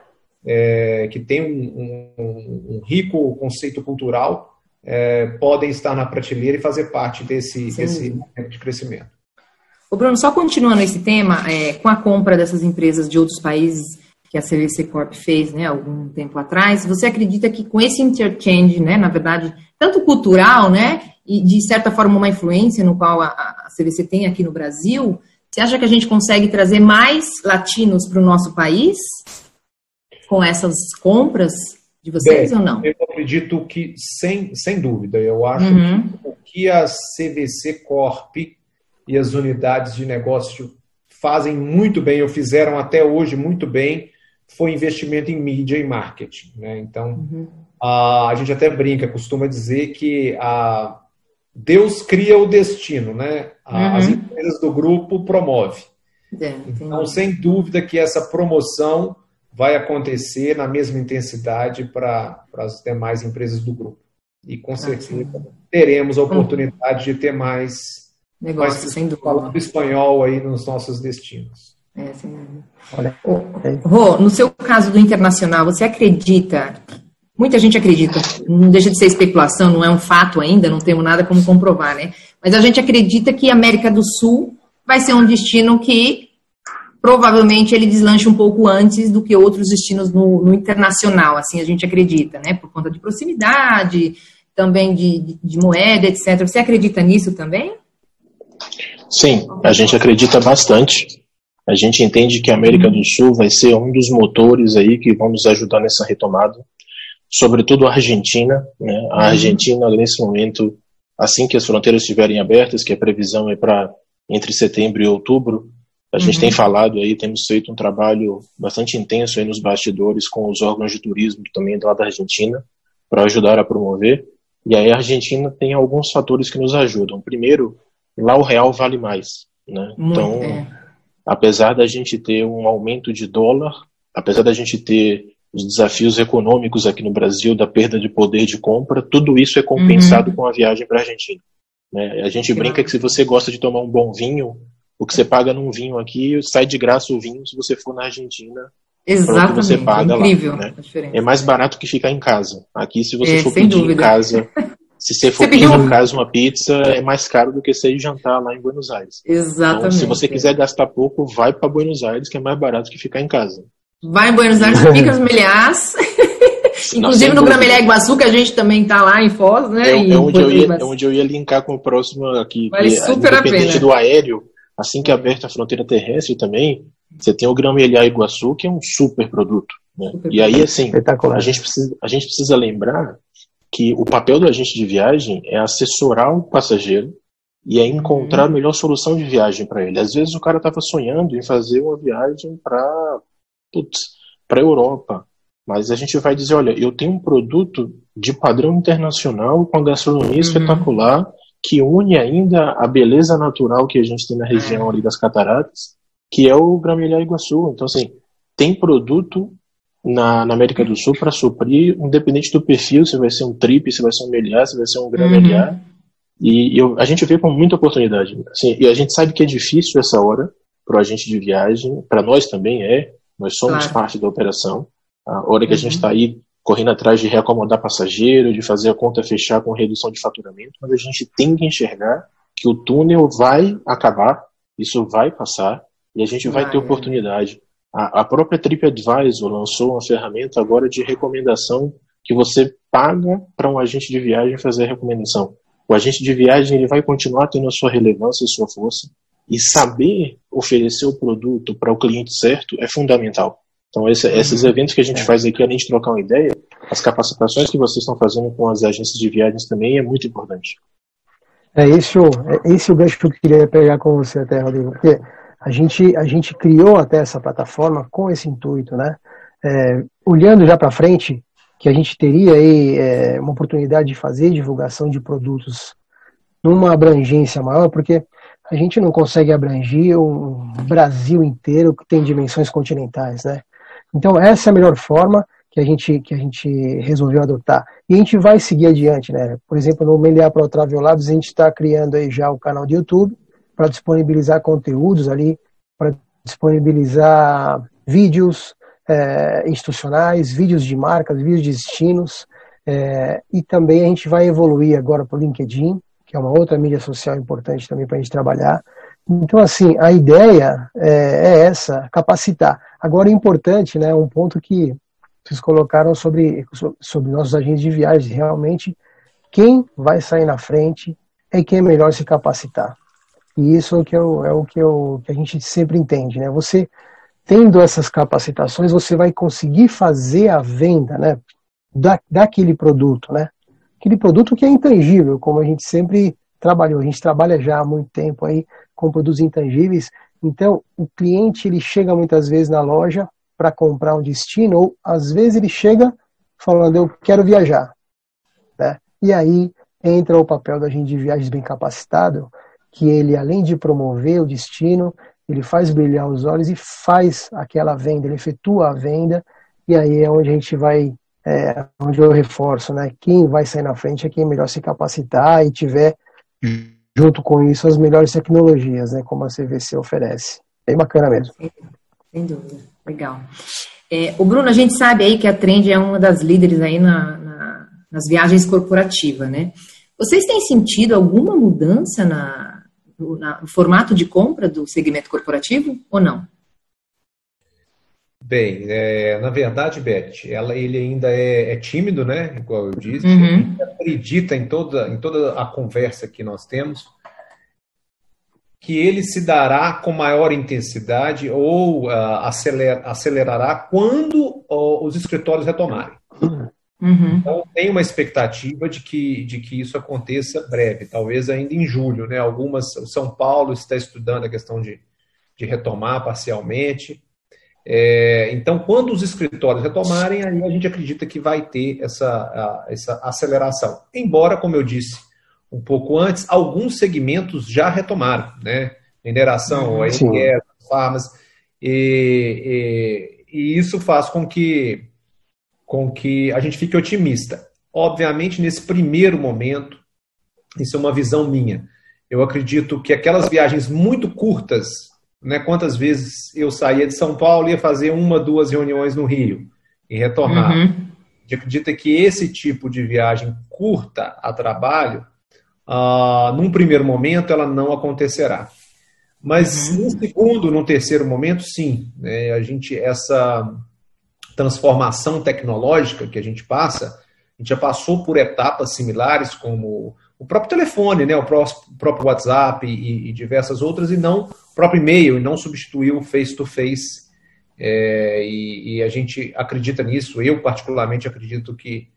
que tem um rico conceito cultural, podem estar na prateleira e fazer parte desse momento de crescimento. Ô Bruno, só continuando esse tema, com a compra dessas empresas de outros países que a CVC Corp fez, né, algum tempo atrás, você acredita que com esse interchange, né, na verdade, tanto cultural, né, e de certa forma uma influência no qual a CVC tem aqui no Brasil, você acha que a gente consegue trazer mais latinos para o nosso país com essas compras de vocês ou não? Eu acredito que, sem dúvida, eu acho que o que a CVC Corp e as unidades de negócio fazem muito bem, ou fizeram até hoje muito bem, foi investimento em mídia e marketing, né? Então, a gente até brinca, costuma dizer que Deus cria o destino, né? As empresas do grupo promovem. Então, sem dúvida que essa promoção vai acontecer na mesma intensidade para as demais empresas do grupo. E, com certeza, teremos a oportunidade de ter mais negócio, sem dúvida, falando espanhol aí nos nossos destinos. Sem dúvida. Rô, no seu caso do internacional, você acredita, muita gente acredita, não deixa de ser especulação, não é um fato ainda, não temos nada como comprovar, né? Mas a gente acredita que a América do Sul vai ser um destino que provavelmente ele deslancha um pouco antes do que outros destinos no internacional, assim a gente acredita, né? Por conta de proximidade, também de moeda, etc. Você acredita nisso também? Sim, a gente acredita bastante. A gente entende que a América do Sul vai ser um dos motores aí que vão nos ajudar nessa retomada, sobretudo a Argentina, né? A Argentina, nesse momento, assim que as fronteiras estiverem abertas, que a previsão é para entre setembro e outubro, a gente tem falado aí, temos feito um trabalho bastante intenso aí nos bastidores com os órgãos de turismo também lá da Argentina, para ajudar a promover. E aí a Argentina tem alguns fatores que nos ajudam. Primeiro, lá o real vale mais, né? Então, apesar da gente ter um aumento de dólar, apesar da gente ter os desafios econômicos aqui no Brasil, da perda de poder de compra, tudo isso é compensado com a viagem para a Argentina, né? A gente brinca que se você gosta de tomar um bom vinho, o que você paga num vinho aqui, sai de graça o vinho se você for na Argentina. Exatamente, você paga incrível, lá, né? É mais barato que ficar em casa. Aqui, se você for sem pedir dúvida. em casa, se você for pedir em casa uma pizza, é mais caro do que você ir jantar lá em Buenos Aires. Exatamente. Então, se você quiser gastar pouco, vai para Buenos Aires, que é mais barato que ficar em casa. Vai em Buenos Aires, fica os Meliás. Inclusive no Gran-Meliá Iguaçu, que a gente também está lá em Foz, né? É onde eu ia linkar com o próximo aqui. Vale super a pena. Independente do aéreo, assim que aberta a fronteira terrestre também, você tem o Gran-Meliá Iguaçu, que é um super produto, né? E aí, assim, a gente precisa lembrar que o papel do agente de viagem é assessorar o passageiro e é encontrar a melhor solução de viagem para ele. Às vezes o cara estava sonhando em fazer uma viagem para a Europa, mas a gente vai dizer, olha, eu tenho um produto de padrão internacional com a gastronomia espetacular, que une ainda a beleza natural que a gente tem na região ali das Cataratas, que é o Gran-Meliá Iguaçu. Então, assim, tem produto na América do Sul para suprir, independente do perfil, se vai ser um trip, se vai ser um Meliá, se vai ser um Gran-Meliá, A gente vê com muita oportunidade. Assim, e a gente sabe que é difícil essa hora para o agente de viagem, para nós também nós somos parte da operação. A hora que a gente está aí correndo atrás de reacomodar passageiro, de fazer a conta fechar com redução de faturamento, mas a gente tem que enxergar que o túnel vai acabar, isso vai passar, e a gente vai ter oportunidade. A própria TripAdvisor lançou uma ferramenta agora de recomendação que você paga para um agente de viagem fazer a recomendação. O agente de viagem ele vai continuar tendo a sua relevância e sua força, e saber oferecer o produto para o cliente certo é fundamental. Então, esses eventos que a gente faz aqui, além de trocar uma ideia, as capacitações que vocês estão fazendo com as agências de viagens também é muito importante. É esse o gancho que eu queria pegar com você até, Rodrigo, porque a gente criou até essa plataforma com esse intuito, né? Olhando já para frente, que a gente teria aí uma oportunidade de fazer divulgação de produtos numa abrangência maior, porque a gente não consegue abranger o Brasil inteiro, que tem dimensões continentais, né? Então essa é a melhor forma que a gente resolveu adotar. E a gente vai seguir adiante, né? Por exemplo, no Meliá Pro Travel Labs, a gente está criando aí já o canal de YouTube para disponibilizar conteúdos ali, para disponibilizar vídeos institucionais, vídeos de marcas, vídeos de destinos, e também a gente vai evoluir agora para o LinkedIn, que é uma outra mídia social importante também para a gente trabalhar. Então, assim, a ideia é essa, capacitar. Agora, é importante, né, um ponto que vocês colocaram sobre nossos agentes de viagem, realmente, quem vai sair na frente é quem é melhor se capacitar. E isso é o que a gente sempre entende, né? Você, tendo essas capacitações, você vai conseguir fazer a venda, né, daquele produto, né? Aquele produto que é intangível, como a gente sempre trabalhou. A gente trabalha já há muito tempo aí com produtos intangíveis. Então, o cliente ele chega muitas vezes na loja para comprar um destino, ou às vezes ele chega falando, eu quero viajar, né? E aí entra o papel do agente de viagens bem capacitado, que ele, além de promover o destino, ele faz brilhar os olhos e faz aquela venda, ele efetua a venda, e aí é onde a gente vai, onde eu reforço, né? Quem vai sair na frente é quem melhor se capacitar e tiver, junto com isso, as melhores tecnologias, né? Como a CVC oferece. Bem bacana mesmo. Sem dúvida. Legal. O Bruno, a gente sabe aí que a Trend é uma das líderes aí nas viagens corporativas, né? Vocês têm sentido alguma mudança no formato de compra do segmento corporativo ou não? Bem, na verdade, Beth, ele ainda é tímido, né? Igual eu disse. Ele acredita em toda a conversa que nós temos, que ele se dará com maior intensidade ou acelerará quando os escritórios retomarem. Então, tem uma expectativa de que isso aconteça breve, talvez ainda em julho, né? O São Paulo está estudando a questão de retomar parcialmente. Então, quando os escritórios retomarem, aí a gente acredita que vai ter essa aceleração. Embora, como eu disse um pouco antes, alguns segmentos já retomaram, né? Mineração, oil and gas, farmas, e isso faz com que a gente fique otimista. Obviamente, nesse primeiro momento, isso é uma visão minha. Eu acredito que aquelas viagens muito curtas, né, quantas vezes eu saía de São Paulo e ia fazer 1, 2 reuniões no Rio e retornar. A gente acredita que esse tipo de viagem curta a trabalho, num primeiro momento, ela não acontecerá. Mas no segundo, no terceiro momento, sim. Né, essa transformação tecnológica que a gente já passou por etapas similares, como o próprio telefone, né, o próprio WhatsApp e diversas outras, e não o próprio e-mail, e não substituiu o face-to-face. E a gente acredita nisso. Eu, particularmente, acredito que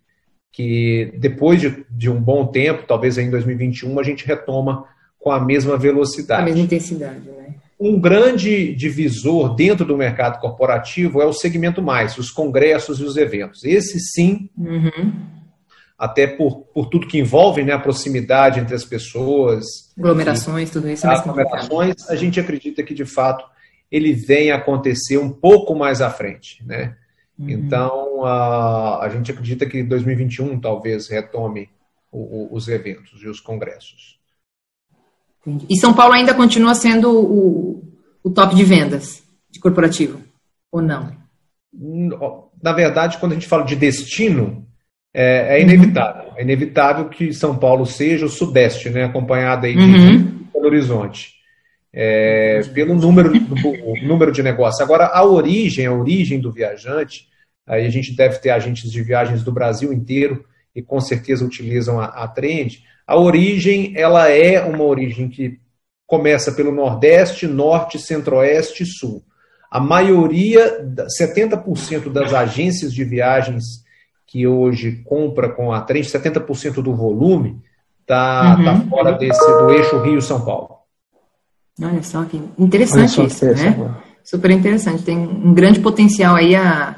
depois de um bom tempo, talvez em 2021, a gente retoma com a mesma velocidade. A mesma intensidade, né? Um grande divisor dentro do mercado corporativo é o segmento mais, os congressos e os eventos. Esse sim, até por tudo que envolve, né, a proximidade entre as pessoas. Aglomerações, tudo isso é mais complicado. Aglomerações, a gente acredita que, de fato, ele vem a acontecer um pouco mais à frente, né? Então, a gente acredita que 2021 talvez retome os eventos e os congressos. Entendi. E São Paulo ainda continua sendo o top de vendas de corporativo, ou não? Na verdade, quando a gente fala de destino, é inevitável. É inevitável que São Paulo seja o Sudeste, né, acompanhado aí de Belo Horizonte. Pelo número de negócios. Agora, a origem do viajante, aí a gente deve ter agentes de viagens do Brasil inteiro e com certeza utilizam a Trend. A origem, ela é uma origem que começa pelo Nordeste, Norte, Centro-Oeste e Sul. A maioria, 70% das agências de viagens que hoje compra com a Trend, 70% do volume está fora do eixo Rio-São Paulo. Olha só que interessante isso, né? Super interessante. Tem um grande potencial aí a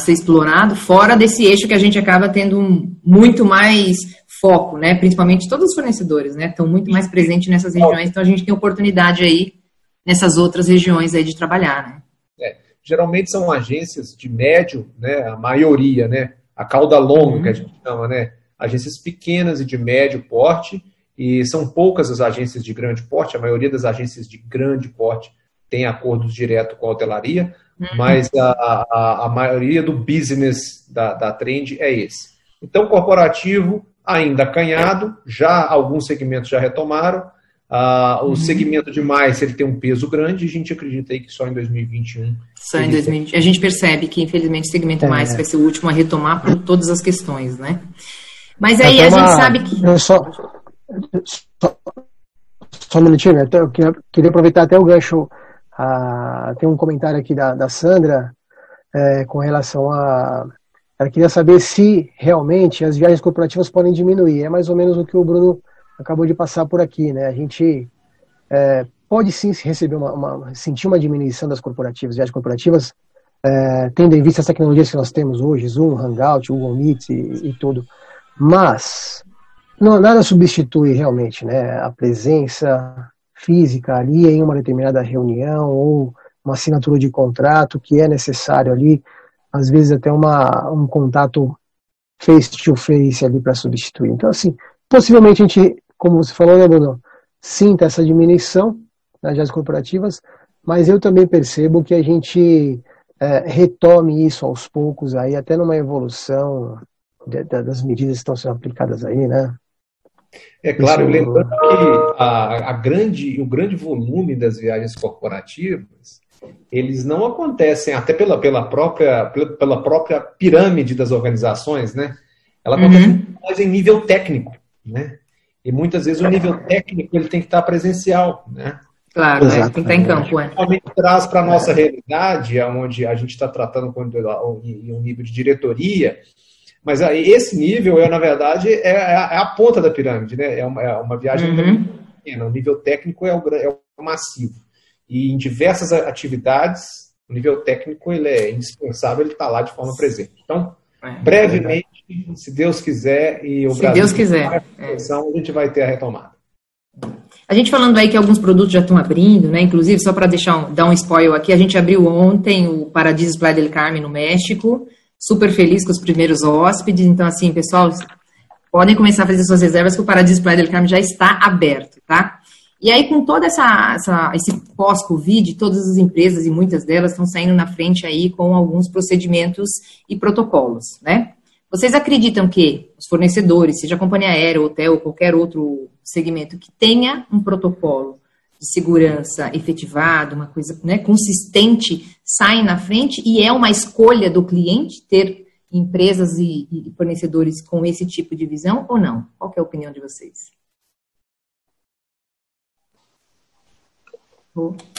ser explorado, fora desse eixo que a gente acaba tendo muito mais foco, né? Principalmente todos os fornecedores, né? Estão muito mais presentes nessas regiões, então a gente tem oportunidade aí nessas outras regiões aí de trabalhar, né? Geralmente são agências de médio, né? A maioria, né? A cauda longa, que a gente chama, né? Agências pequenas e de médio porte, e são poucas as agências de grande porte, a maioria das agências de grande porte tem acordos direto com a hotelaria, mas a maioria do business da Trend é esse. Então, corporativo ainda acanhado, já alguns segmentos já retomaram, o segmento de mais ele tem um peso grande, e a gente acredita aí que só em 2021. Só em 2020. A gente percebe que, infelizmente, o segmento mais vai ser o último a retomar por todas as questões, né? Mas aí a gente sabe que... Só um minutinho, né? Eu queria aproveitar até o gancho. Tem um comentário aqui da Sandra com relação a... Ela queria saber se realmente as viagens corporativas podem diminuir. É mais ou menos o que o Bruno acabou de passar por aqui, né? A gente pode sim receber sentir uma diminuição das viagens corporativas, tendo em vista as tecnologias que nós temos hoje, Zoom, Hangout, Google Meet e tudo. Mas nada substitui realmente, né, a presença física ali em uma determinada reunião ou uma assinatura de contrato que é necessário ali, às vezes até um contato face-to-face ali para substituir. Então, assim, possivelmente a gente, como você falou, né, Bruno, sinta essa diminuição nas viagens corporativas, mas eu também percebo que a gente retome isso aos poucos aí, até numa evolução das medidas que estão sendo aplicadas aí, né? É claro, lembrando que o grande volume das viagens corporativas, eles não acontecem até pela própria pirâmide das organizações, né? Ela acontece mais em nível técnico, né? E muitas vezes o nível técnico ele tem que estar presencial, né? Claro, tem que estar em campo. Traz para a nossa realidade, onde a gente está tratando com um nível de diretoria, mas esse nível, na verdade, é a ponta da pirâmide, né? É uma viagem pequena. O nível técnico é o massivo. E em diversas atividades, o nível técnico ele é indispensável, ele está lá de forma presente. Então, brevemente, se Deus quiser, e o Brasil Deus quiser, a gente vai ter a retomada. A gente falando aí que alguns produtos já estão abrindo, né? Inclusive, só para dar um spoiler aqui, a gente abriu ontem o Paradisus Playa del Carmen no México, super feliz com os primeiros hóspedes. Então, assim, pessoal, podem começar a fazer suas reservas que o Paradisus Playa del Carmen já está aberto, tá? E aí, com todo esse pós-Covid, todas as empresas e muitas delas estão saindo na frente aí com alguns procedimentos e protocolos, né? Vocês acreditam que os fornecedores, seja companhia aérea, hotel ou qualquer outro segmento que tenha um protocolo de segurança efetivado, uma coisa, né, consistente, saem na frente e é uma escolha do cliente ter empresas e fornecedores com esse tipo de visão ou não? Qual que é a opinião de vocês?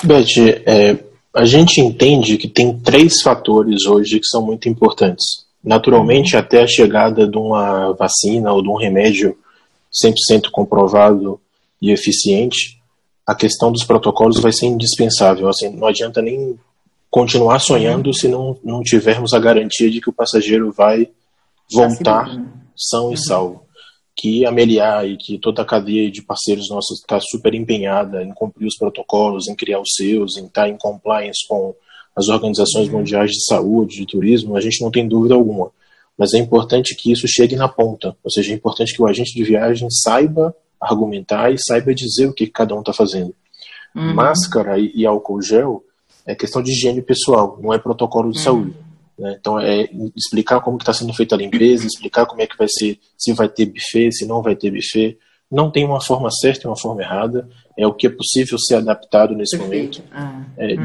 Beth, a gente entende que tem 3 fatores hoje que são muito importantes. Naturalmente, até a chegada de uma vacina ou de um remédio 100% comprovado e eficiente, a questão dos protocolos vai ser indispensável. Assim, não adianta nem continuar sonhando se não tivermos a garantia de que o passageiro vai voltar são e salvo. Que a Meliá e que toda a cadeia de parceiros nossos está super empenhada em cumprir os protocolos, em criar os seus, em estar em compliance com as organizações mundiais de saúde, de turismo, a gente não tem dúvida alguma. Mas é importante que isso chegue na ponta, ou seja, é importante que o agente de viagem saiba argumentar e saiba dizer o que cada um está fazendo. Máscara e álcool gel é questão de higiene pessoal, não é protocolo de saúde. Né? Então é explicar como que está sendo feita a limpeza, explicar como é que vai ser, se vai ter buffet, se não vai ter buffet. Não tem uma forma certa e uma forma errada, é o que é possível ser adaptado nesse momento.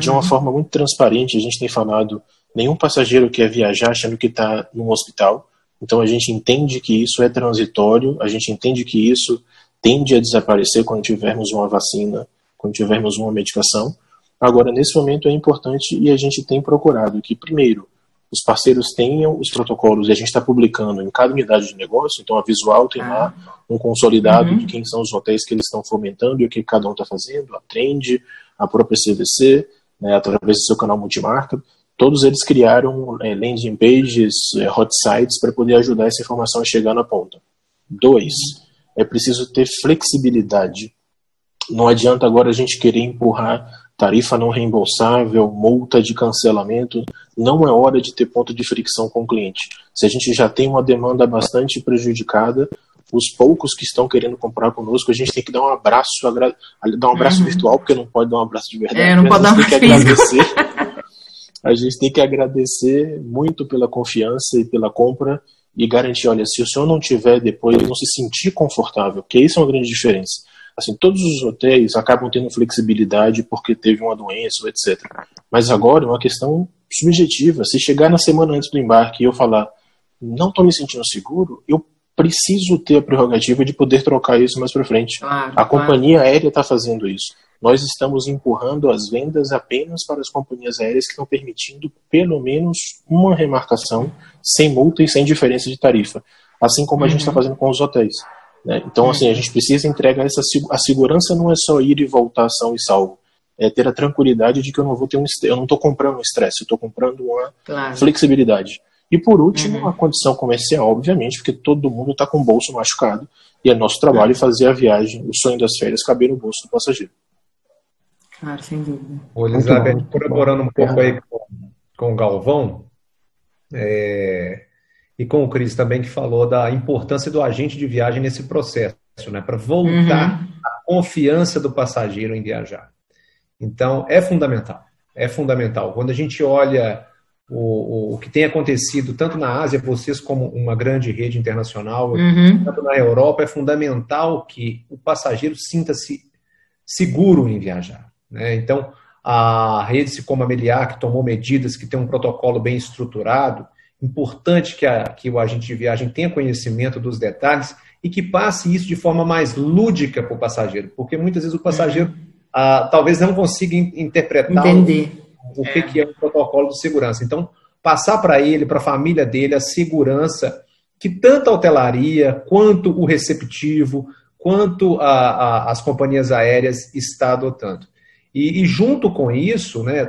De uma forma muito transparente, a gente tem falado, nenhum passageiro quer viajar achando que está num hospital, então a gente entende que isso é transitório, a gente entende que isso tende a desaparecer quando tivermos uma vacina, quando tivermos uma medicação. Agora, nesse momento é importante e a gente tem procurado que, primeiro, os parceiros tenham os protocolos, e a gente está publicando em cada unidade de negócio, então a Visual tem lá um consolidado de quem são os hotéis que eles estão fomentando e o que cada um está fazendo, a Trend, a própria CVC, né, através do seu canal multimarca, todos eles criaram landing pages, hot sites para poder ajudar essa informação a chegar na ponta. 2, é preciso ter flexibilidade. Não adianta agora a gente querer empurrar tarifa não reembolsável, multa de cancelamento. Não é hora de ter ponto de fricção com o cliente. Se a gente já tem uma demanda bastante prejudicada, os poucos que estão querendo comprar conosco, a gente tem que dar um abraço, virtual, porque não pode dar um abraço de verdade. Não pode dar um físico. A gente tem que agradecer muito pela confiança e pela compra e garantir, olha, se o senhor não tiver depois, não se sentir confortável, porque isso é uma grande diferença. Assim, todos os hotéis acabam tendo flexibilidade porque teve uma doença, etc. Mas agora é uma questão subjetiva. Se chegar na semana antes do embarque e eu falar, não estou me sentindo seguro, eu preciso ter a prerrogativa de poder trocar isso mais para frente. A companhia aérea está fazendo isso. Nós estamos empurrando as vendas apenas para as companhias aéreas que estão permitindo pelo menos uma remarcação sem multa e sem diferença de tarifa. Assim como a gente está fazendo com os hotéis. Né? Então, assim, a gente precisa entregar a segurança não é só ir e voltar são e salvo. É ter a tranquilidade de que eu não vou ter eu não estou comprando um estresse, eu estou comprando uma flexibilidade. E por último, a condição comercial, obviamente, porque todo mundo está com o bolso machucado e é nosso trabalho fazer a viagem, o sonho das férias caber no bolso do passageiro. Claro, sem dúvida. Ô, Elizabeth, colaborando um pouco aí com o Galvão, e com o Cris também, que falou da importância do agente de viagem nesse processo, né, para voltar a confiança do passageiro em viajar. Então, é fundamental. Quando a gente olha o que tem acontecido, tanto na Ásia, vocês como uma grande rede internacional, tanto na Europa, é fundamental que o passageiro sinta-se seguro em viajar. Né? Então, a rede como a Meliá, que tomou medidas, que tem um protocolo bem estruturado, importante que o agente de viagem tenha conhecimento dos detalhes e que passe isso de forma mais lúdica para o passageiro, porque muitas vezes o passageiro talvez não consiga interpretar o que é um protocolo de segurança. Então, passar para ele, para a família dele, a segurança que tanto a hotelaria, quanto o receptivo, quanto as companhias aéreas está adotando. E junto com isso, né,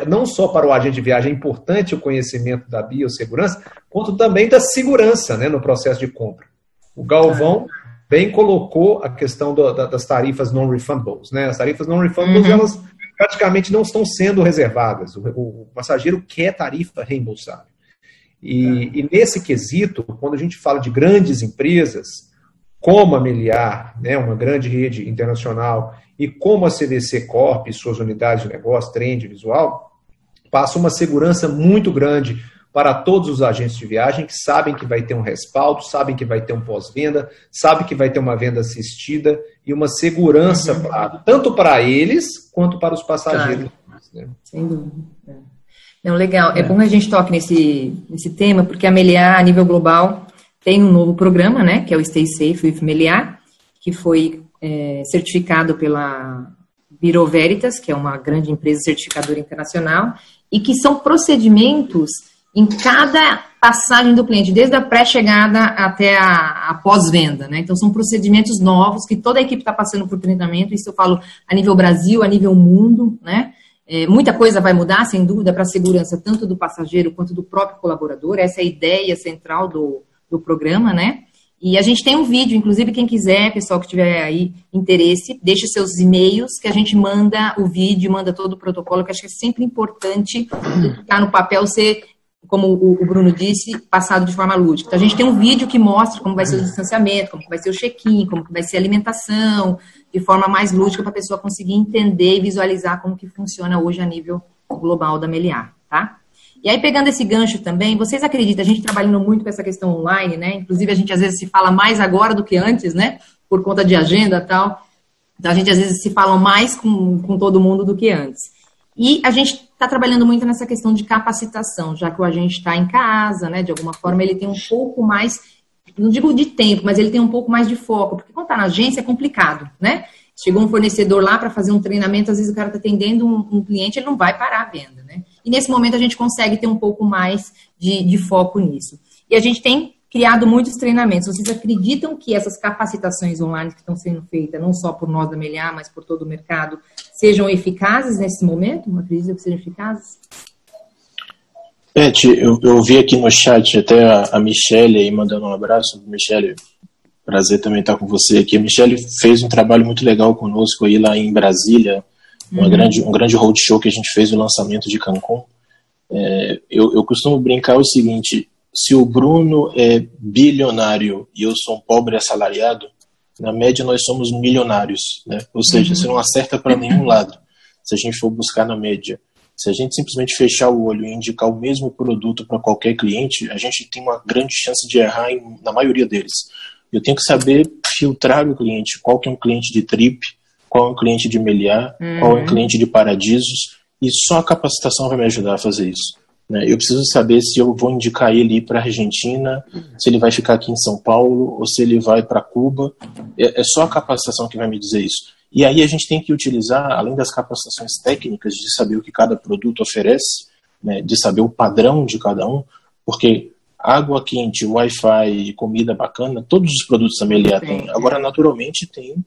não só para o agente de viagem é importante o conhecimento da biossegurança, quanto também da segurança, né, no processo de compra. O Galvão bem colocou a questão das tarifas non-refundables. Né? As tarifas non-refundables, elas praticamente não estão sendo reservadas. O passageiro quer tarifa reembolsável. E nesse quesito, quando a gente fala de grandes empresas, como a Meliá, né, uma grande rede internacional, e como a CVC Corp e suas unidades de negócio, Trend, Visual, passa uma segurança muito grande para todos os agentes de viagem que sabem que vai ter um respaldo, sabem que vai ter um pós-venda, sabem que vai ter uma venda assistida e uma segurança tanto para eles quanto para os passageiros. Claro. Né? Sem dúvida. Não, legal. É bom que a gente toque nesse tema, porque a Meliá, a nível global, tem um novo programa, né, que é o Stay Safe with Meliá, que foi certificado pela Bureau Veritas, que é uma grande empresa certificadora internacional, e que são procedimentos em cada passagem do cliente, desde a pré-chegada até a pós-venda, né? Então, são procedimentos novos que toda a equipe está passando por treinamento, isso eu falo a nível Brasil, a nível mundo, né? Muita coisa vai mudar, sem dúvida, para a segurança tanto do passageiro quanto do próprio colaborador, essa é a ideia central do programa, né? E a gente tem um vídeo, inclusive quem quiser, pessoal que tiver aí interesse, deixe seus e-mails que a gente manda o vídeo, manda todo o protocolo, que acho que é sempre importante ficar no papel, ser como o Bruno disse, passado de forma lúdica. Então, a gente tem um vídeo que mostra como vai ser o distanciamento, como vai ser o check-in, como vai ser a alimentação, de forma mais lúdica para a pessoa conseguir entender e visualizar como que funciona hoje a nível global da Meliá, tá? E aí, pegando esse gancho também, vocês acreditam, a gente trabalhando muito com essa questão online, né? Inclusive, a gente às vezes se fala mais agora do que antes, né? Por conta de agenda e tal. Então, a gente às vezes se fala mais com todo mundo do que antes. E a gente está trabalhando muito nessa questão de capacitação, já que o agente está em casa, né? De alguma forma, ele tem um pouco mais, não digo de tempo, mas ele tem um pouco mais de foco, porque quando está na agência é complicado, né? Chegou um fornecedor lá para fazer um treinamento, às vezes o cara está atendendo um cliente, ele não vai parar a venda, né? E nesse momento a gente consegue ter um pouco mais de foco nisso. E a gente tem criado muitos treinamentos. Vocês acreditam que essas capacitações online que estão sendo feitas, não só por nós da Meliá, mas por todo o mercado, sejam eficazes nesse momento? Não acredito que sejam eficazes? Beth, eu vi aqui no chat até a Michelle aí mandando um abraço. Michelle, prazer também estar com você aqui. A Michelle fez um trabalho muito legal conosco aí lá em Brasília, um grande roadshow que a gente fez, o lançamento de Cancún. Eu costumo brincar o seguinte: se o Bruno é bilionário e eu sou um pobre assalariado, na média nós somos milionários, né? Ou seja, você não acerta para nenhum lado, se a gente for buscar na média. Se a gente simplesmente fechar o olho e indicar o mesmo produto para qualquer cliente, a gente tem uma grande chance de errar na maioria deles. Eu tenho que saber filtrar o cliente, qual que é um cliente de Trip, qual é um cliente de Meliá, qual é um cliente de Paradisos, e só a capacitação vai me ajudar a fazer isso. Eu preciso saber se eu vou indicar ele ir para a Argentina, se ele vai ficar aqui em São Paulo, ou se ele vai para Cuba. É só a capacitação que vai me dizer isso. E aí a gente tem que utilizar, além das capacitações técnicas, de saber o que cada produto oferece, né, de saber o padrão de cada um, porque água quente, Wi-Fi, comida bacana, todos os produtos da Meliá têm. Agora, naturalmente, tem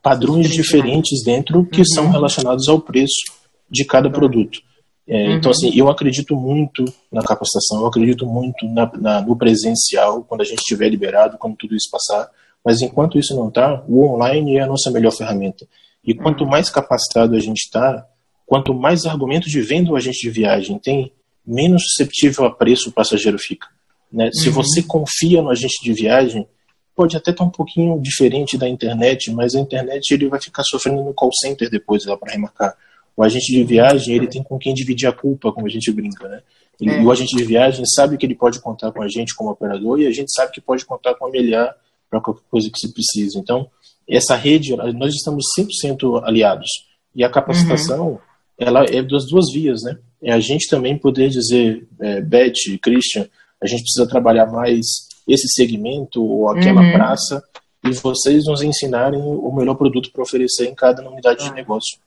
padrões diferentes dentro que são relacionados ao preço de cada produto. Então, assim, eu acredito muito na capacitação, eu acredito muito no presencial, quando a gente estiver liberado, quando tudo isso passar. Mas enquanto isso não está, o online é a nossa melhor ferramenta. E quanto mais capacitado a gente está, quanto mais argumentos de venda o agente de viagem tem, menos susceptível a preço o passageiro fica, né? Se você confia no agente de viagem, pode até estar um pouquinho diferente da internet, mas a internet ele vai ficar sofrendo no call center depois lá para remarcar. O agente de viagem, ele tem com quem dividir a culpa, como a gente brinca, né? E o agente de viagem sabe que ele pode contar com a gente como operador, e a gente sabe que pode contar com a Meliá para qualquer coisa que se precise. Então, essa rede, nós estamos 100% aliados. E a capacitação, ela é das duas vias, né? É a gente também poder dizer, Beth, Christian, a gente precisa trabalhar mais esse segmento ou aquela praça, e vocês nos ensinarem o melhor produto para oferecer em cada unidade de negócio.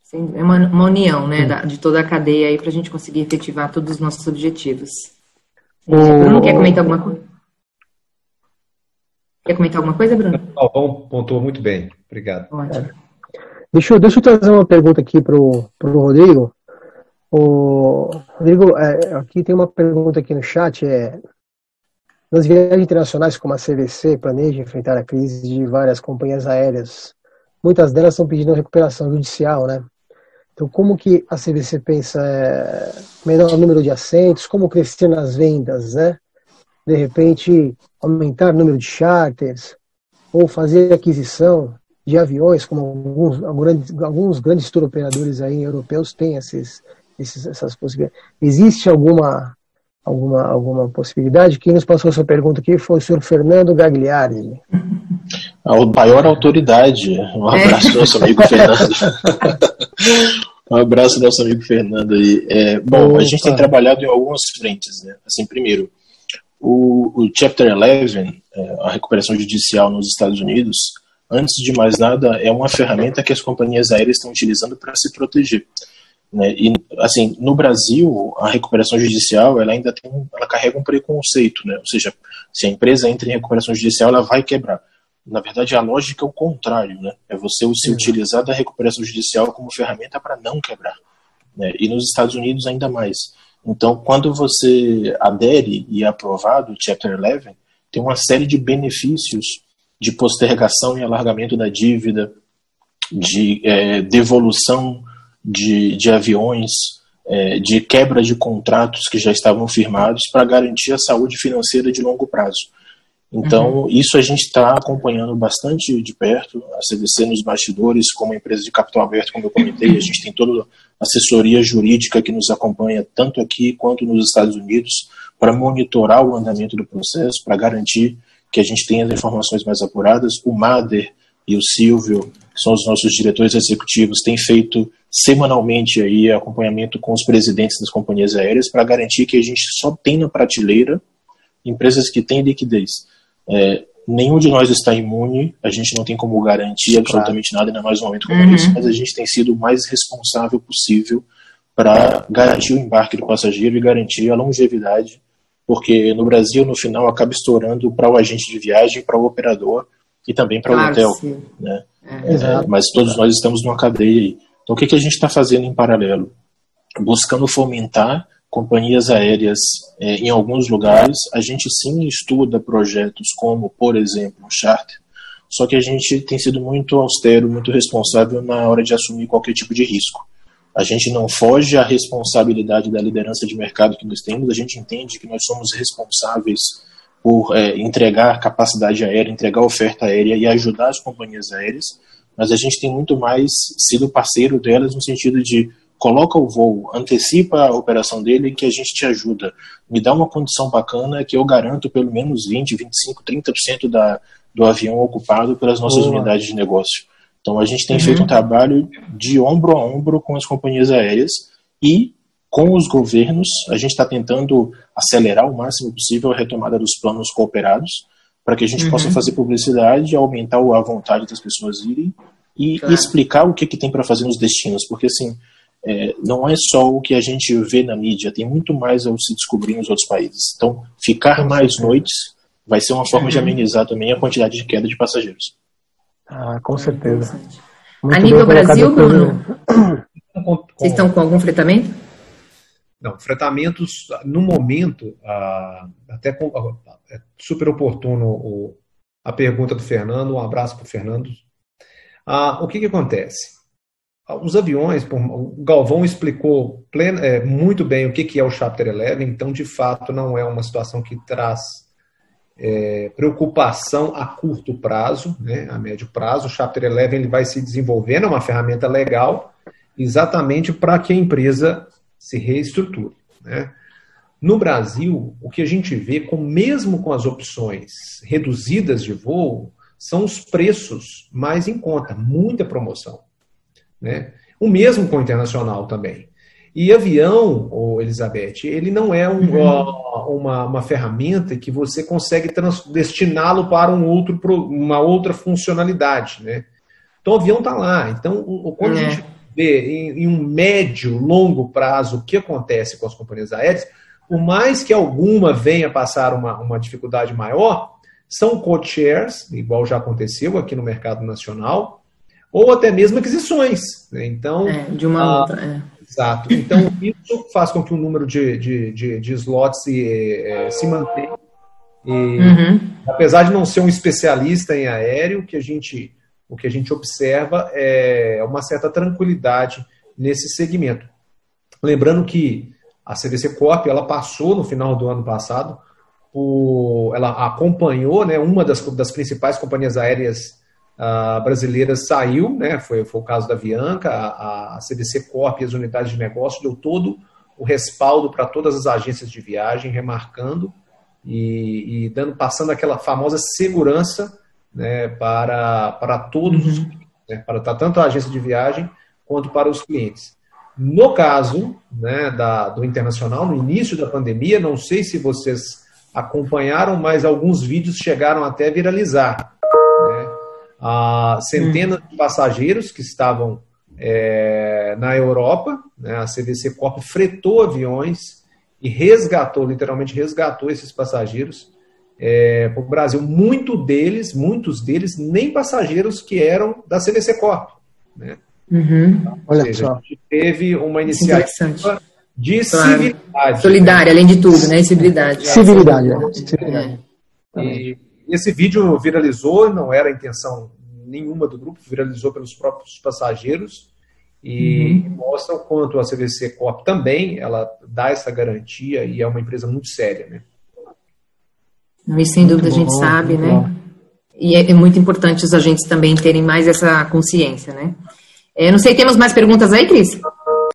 Sim, é uma união, né, de toda a cadeia aí para a gente conseguir efetivar todos os nossos objetivos. Bruno, quer comentar alguma coisa? Quer comentar alguma coisa, Bruno? Bom, pontuou muito bem. Obrigado. Ótimo. Deixa eu trazer uma pergunta aqui pro Rodrigo. Rodrigo, aqui tem uma pergunta aqui no chat. Nas viagens internacionais como a CVC planeja enfrentar a crise de várias companhias aéreas. Muitas delas estão pedindo recuperação judicial, né? Então, como que a CVC pensa menor número de assentos, como crescer nas vendas, né? De repente, aumentar o número de charters, ou fazer aquisição de aviões, como alguns grandes tour operadores aí europeus têm essas possibilidades. Existe alguma possibilidade? Quem nos passou essa pergunta aqui foi o senhor Fernando Gagliardi. A maior autoridade. Um abraço, nosso amigo Fernando. Um abraço, nosso amigo Fernando aí. Bom, a gente tem trabalhado em algumas frentes, né? Assim, primeiro, o Chapter 11, a recuperação judicial nos Estados Unidos, antes de mais nada, é uma ferramenta que as companhias aéreas estão utilizando para se proteger, né? E, assim, no Brasil, a recuperação judicial, ela ainda ela carrega um preconceito, né? Ou seja, se a empresa entra em recuperação judicial, ela vai quebrar. Na verdade, a lógica é o contrário, né? É você se utilizar da recuperação judicial como ferramenta para não quebrar, né? E nos Estados Unidos ainda mais. Então, quando você adere e é aprovado o Chapter 11, tem uma série de benefícios de postergação e alargamento da dívida, de devolução de aviões, de quebra de contratos que já estavam firmados para garantir a saúde financeira de longo prazo. Então, isso a gente está acompanhando bastante de perto, a CVC nos bastidores, como empresa de capital aberto, como eu comentei, a gente tem toda a assessoria jurídica que nos acompanha tanto aqui quanto nos Estados Unidos para monitorar o andamento do processo, para garantir que a gente tenha as informações mais apuradas. O Mader e o Silvio, que são os nossos diretores executivos, têm feito semanalmente aí acompanhamento com os presidentes das companhias aéreas para garantir que a gente só tem na prateleira empresas que têm liquidez. Nenhum de nós está imune, a gente não tem como garantir absolutamente nada, ainda mais um momento como esse, mas a gente tem sido o mais responsável possível para garantir o embarque do passageiro e garantir a longevidade, porque no Brasil, no final, acaba estourando para o agente de viagem, para o operador e também para o hotel. Né? Mas todos nós estamos numa cadeia aí. Então, o que a gente está fazendo em paralelo? Buscando fomentar companhias aéreas em alguns lugares. A gente sim estuda projetos como, por exemplo, o charter, só que a gente tem sido muito austero, muito responsável na hora de assumir qualquer tipo de risco. A gente não foge à responsabilidade da liderança de mercado que nós temos, a gente entende que nós somos responsáveis por entregar capacidade aérea, entregar oferta aérea e ajudar as companhias aéreas, mas a gente tem muito mais sido parceiro delas no sentido de coloca o voo, antecipa a operação dele que a gente te ajuda. Me dá uma condição bacana que eu garanto pelo menos 20, 25, 30% do avião ocupado pelas nossas unidades de negócio. Então a gente tem feito um trabalho de ombro a ombro com as companhias aéreas e com os governos. A gente está tentando acelerar o máximo possível a retomada dos planos cooperados para que a gente possa fazer publicidade, aumentar a vontade das pessoas irem e explicar o que tem para fazer nos destinos, porque assim, não é só o que a gente vê na mídia, tem muito mais a se descobrir nos outros países. Então, ficar mais noites vai ser uma forma de amenizar também a quantidade de queda de passageiros. Com certeza. A nível Brasil, Bruno, vocês estão com algum fretamento? Não, fretamentos, no momento, até é super oportuno a pergunta do Fernando, um abraço para o Fernando. O que acontece? Os aviões, o Galvão explicou muito bem o que é o Chapter 11, então, de fato, não é uma situação que traz preocupação a curto prazo, né, a médio prazo. O Chapter 11 ele vai se desenvolvendo, é uma ferramenta legal, exatamente para que a empresa se reestruture. Né? No Brasil, o que a gente vê, mesmo com as opções reduzidas de voo, são os preços mais em conta, muita promoção. Né? O mesmo com o internacional também. E avião, Elizabeth, ele não é uma ferramenta que você consegue destiná-lo para uma outra funcionalidade. Né? Então o avião está lá. Então, quando a gente vê em um médio, longo prazo o que acontece com as companhias aéreas, por mais que alguma venha passar uma dificuldade maior, são code shares, igual já aconteceu aqui no mercado nacional, ou até mesmo aquisições. Né? Então, de uma outra. Exato. Então, isso faz com que o número de slots se mantenha. E, apesar de não ser um especialista em aéreo, o que a gente observa é uma certa tranquilidade nesse segmento. Lembrando que a CVC Corp ela passou no final do ano passado, ela acompanhou, né, uma das principais companhias aéreas brasileiras saiu, né, foi o caso da Avianca, a CVC Corp e as unidades de negócio deu todo o respaldo para todas as agências de viagem, remarcando e passando aquela famosa segurança, né, para todos os clientes, né, para tanto a agência de viagem quanto para os clientes. No caso, né, do internacional, no início da pandemia, não sei se vocês acompanharam, mas alguns vídeos chegaram até a viralizar. Né? Centenas de passageiros que estavam na Europa, né, a CVC Corp fretou aviões e literalmente resgatou esses passageiros para o Brasil. Muitos deles nem passageiros que eram da CVC Corp. Né? Olha só. A gente teve uma iniciativa de civilidade. Solidária, além de tudo, né? Civilidade. Civilidade. E esse vídeo viralizou, não era a intenção nenhuma do grupo, viralizou pelos próprios passageiros. e mostram quanto a CVC Corp também ela dá essa garantia e é uma empresa muito séria, né? Isso, sem dúvida, a gente sabe, né? Bom. E é muito importante os agentes também terem mais essa consciência, né? Não sei, temos mais perguntas aí, Cris? O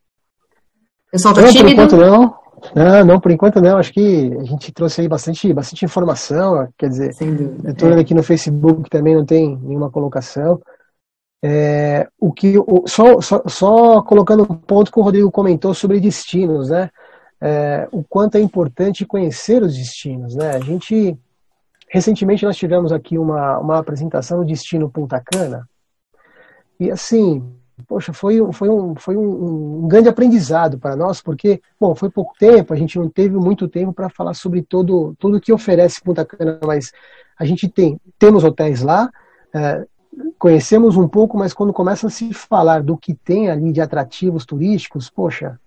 pessoal tá tímido? Por enquanto não. Não, por enquanto não. Acho que a gente trouxe aí bastante informação. Quer dizer, eu estou olhando aqui no Facebook também não tem nenhuma colocação. Só colocando um ponto que o Rodrigo comentou sobre destinos, né? O quanto é importante conhecer os destinos, né? Recentemente nós tivemos aqui uma apresentação no destino Punta Cana e assim, poxa, foi um grande aprendizado para nós, porque, bom, foi pouco tempo, a gente não teve muito tempo para falar sobre tudo que oferece Punta Cana, mas a gente temos hotéis lá, conhecemos um pouco, mas quando começa a se falar do que tem ali de atrativos turísticos, poxa,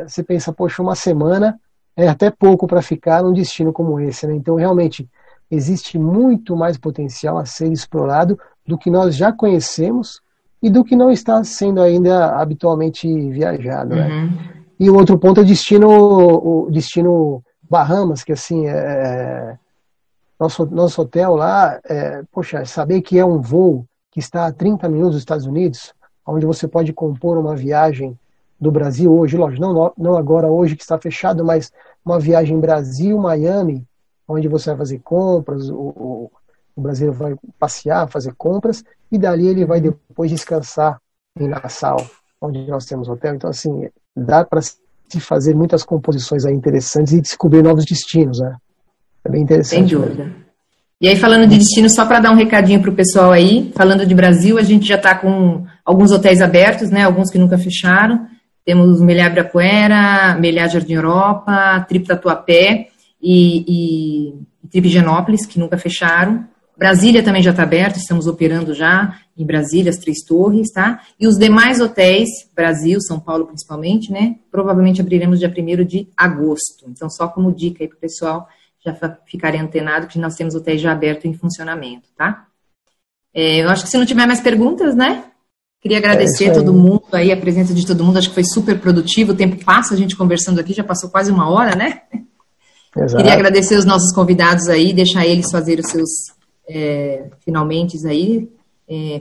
você pensa, poxa, uma semana é até pouco para ficar num destino como esse, né? Então, realmente, existe muito mais potencial a ser explorado do que nós já conhecemos e do que não está sendo ainda habitualmente viajado, né? E o outro ponto é o destino Bahamas, que assim, nosso hotel lá, poxa, saber que é um voo que está a 30 minutos dos Estados Unidos, onde você pode compor uma viagem do Brasil hoje, lógico, não agora hoje que está fechado, mas uma viagem Brasil-Miami, onde você vai fazer compras, o brasileiro vai passear, fazer compras, e dali ele vai depois descansar em Nassau, onde nós temos hotel. Então, assim, dá para se fazer muitas composições aí interessantes e descobrir novos destinos, né? É bem interessante. Sem dúvida. Mesmo. E aí, falando de destino, só para dar um recadinho para o pessoal aí, falando de Brasil, a gente já está com alguns hotéis abertos, né? Alguns que nunca fecharam. Temos Meliá Ibirapuera, Meliá Jardim Europa, Trip Tatuapé e Trip Higienópolis, que nunca fecharam. Brasília também já está aberto, estamos operando já em Brasília, as 3 torres, tá? E os demais hotéis, Brasil, São Paulo principalmente, né? Provavelmente abriremos dia 1º de agosto. Então, só como dica aí para o pessoal já ficarem antenados que nós temos hotéis já abertos em funcionamento, tá? Eu acho que se não tiver mais perguntas, né? Queria agradecer a todo mundo aí, a presença de todo mundo, acho que foi super produtivo, o tempo passa a gente conversando aqui, já passou quase 1 hora, né? Exato. Queria agradecer os nossos convidados aí, deixar eles fazerem os seus finalmente aí,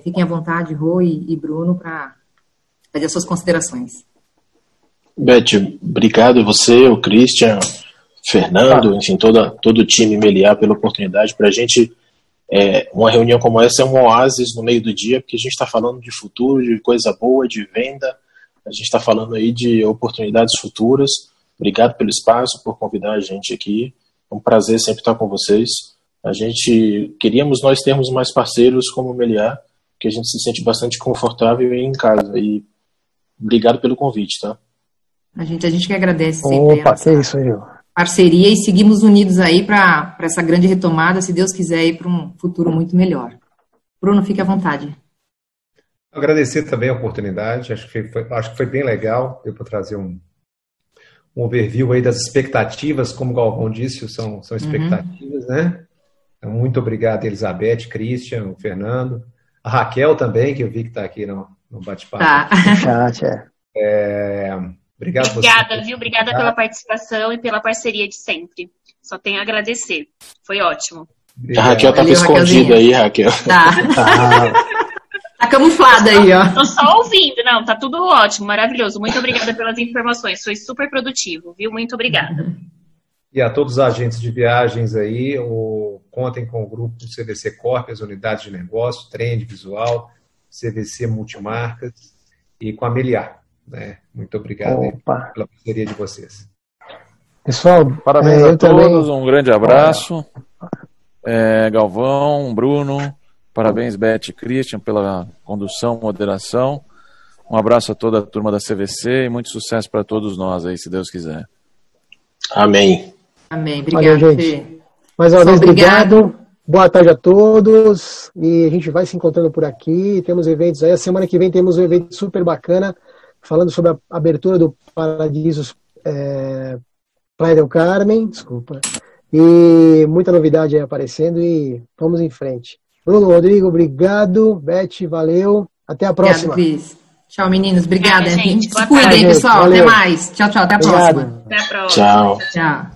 fiquem à vontade, Rô e Bruno, para fazer as suas considerações. Beth, obrigado você, o Christian, Fernando, enfim, todo o time Meliá pela oportunidade. Para a gente, uma reunião como essa é um oásis no meio do dia, porque a gente está falando de futuro, de coisa boa, de venda, a gente está falando aí de oportunidades futuras. Obrigado pelo espaço, por convidar a gente aqui. É um prazer sempre estar com vocês. Queríamos nós termos mais parceiros como o Meliá, que a gente se sente bastante confortável em casa. E obrigado pelo convite, tá? A gente que agradece sempre. Opa, que isso aí, parceria e seguimos unidos aí para essa grande retomada, se Deus quiser, ir para um futuro muito melhor. Bruno, fique à vontade. Agradecer também a oportunidade, acho que foi bem legal, deu para trazer um overview aí das expectativas, como o Galvão disse, são expectativas, né? Então, muito obrigado, Elizabeth, Christian, o Fernando, a Raquel também, que eu vi que está aqui no bate-papo. Tá. No chat, Obrigada, viu? Obrigada pela participação e pela parceria de sempre. Só tenho a agradecer. Foi ótimo. A Raquel estava escondida aí, Raquel. Tá. Tá camuflada aí, ó. Tô só ouvindo. Não, tá tudo ótimo, maravilhoso. Muito obrigada pelas informações. Foi super produtivo, viu? Muito obrigada. E a todos os agentes de viagens aí, contem com o grupo CVC Corp, as unidades de negócio, Trend Visual, CVC Multimarcas e com a Meliá. Né? Muito obrigado pela parceria de vocês. Pessoal, parabéns a todos, um grande abraço. Galvão, Bruno, parabéns Beth e Christian pela condução, moderação. Um abraço a toda a turma da CVC e muito sucesso para todos nós aí, se Deus quiser. Amém. Amém, obrigado. Valeu, gente. Mais uma vez, obrigado. Boa tarde a todos e a gente vai se encontrando por aqui. Temos eventos aí, a semana que vem temos um evento super bacana falando sobre a abertura do Paradisos Playa del Carmen, desculpa, e muita novidade aí aparecendo e vamos em frente. Bruno, Rodrigo, obrigado. Beth, valeu. Até a próxima. Obrigado, Cris. Tchau, meninos. Obrigada. Gente. Se cuidem, pessoal. Valeu. Até mais. Tchau, tchau. Até a próxima. Até a próxima. Tchau. Tchau.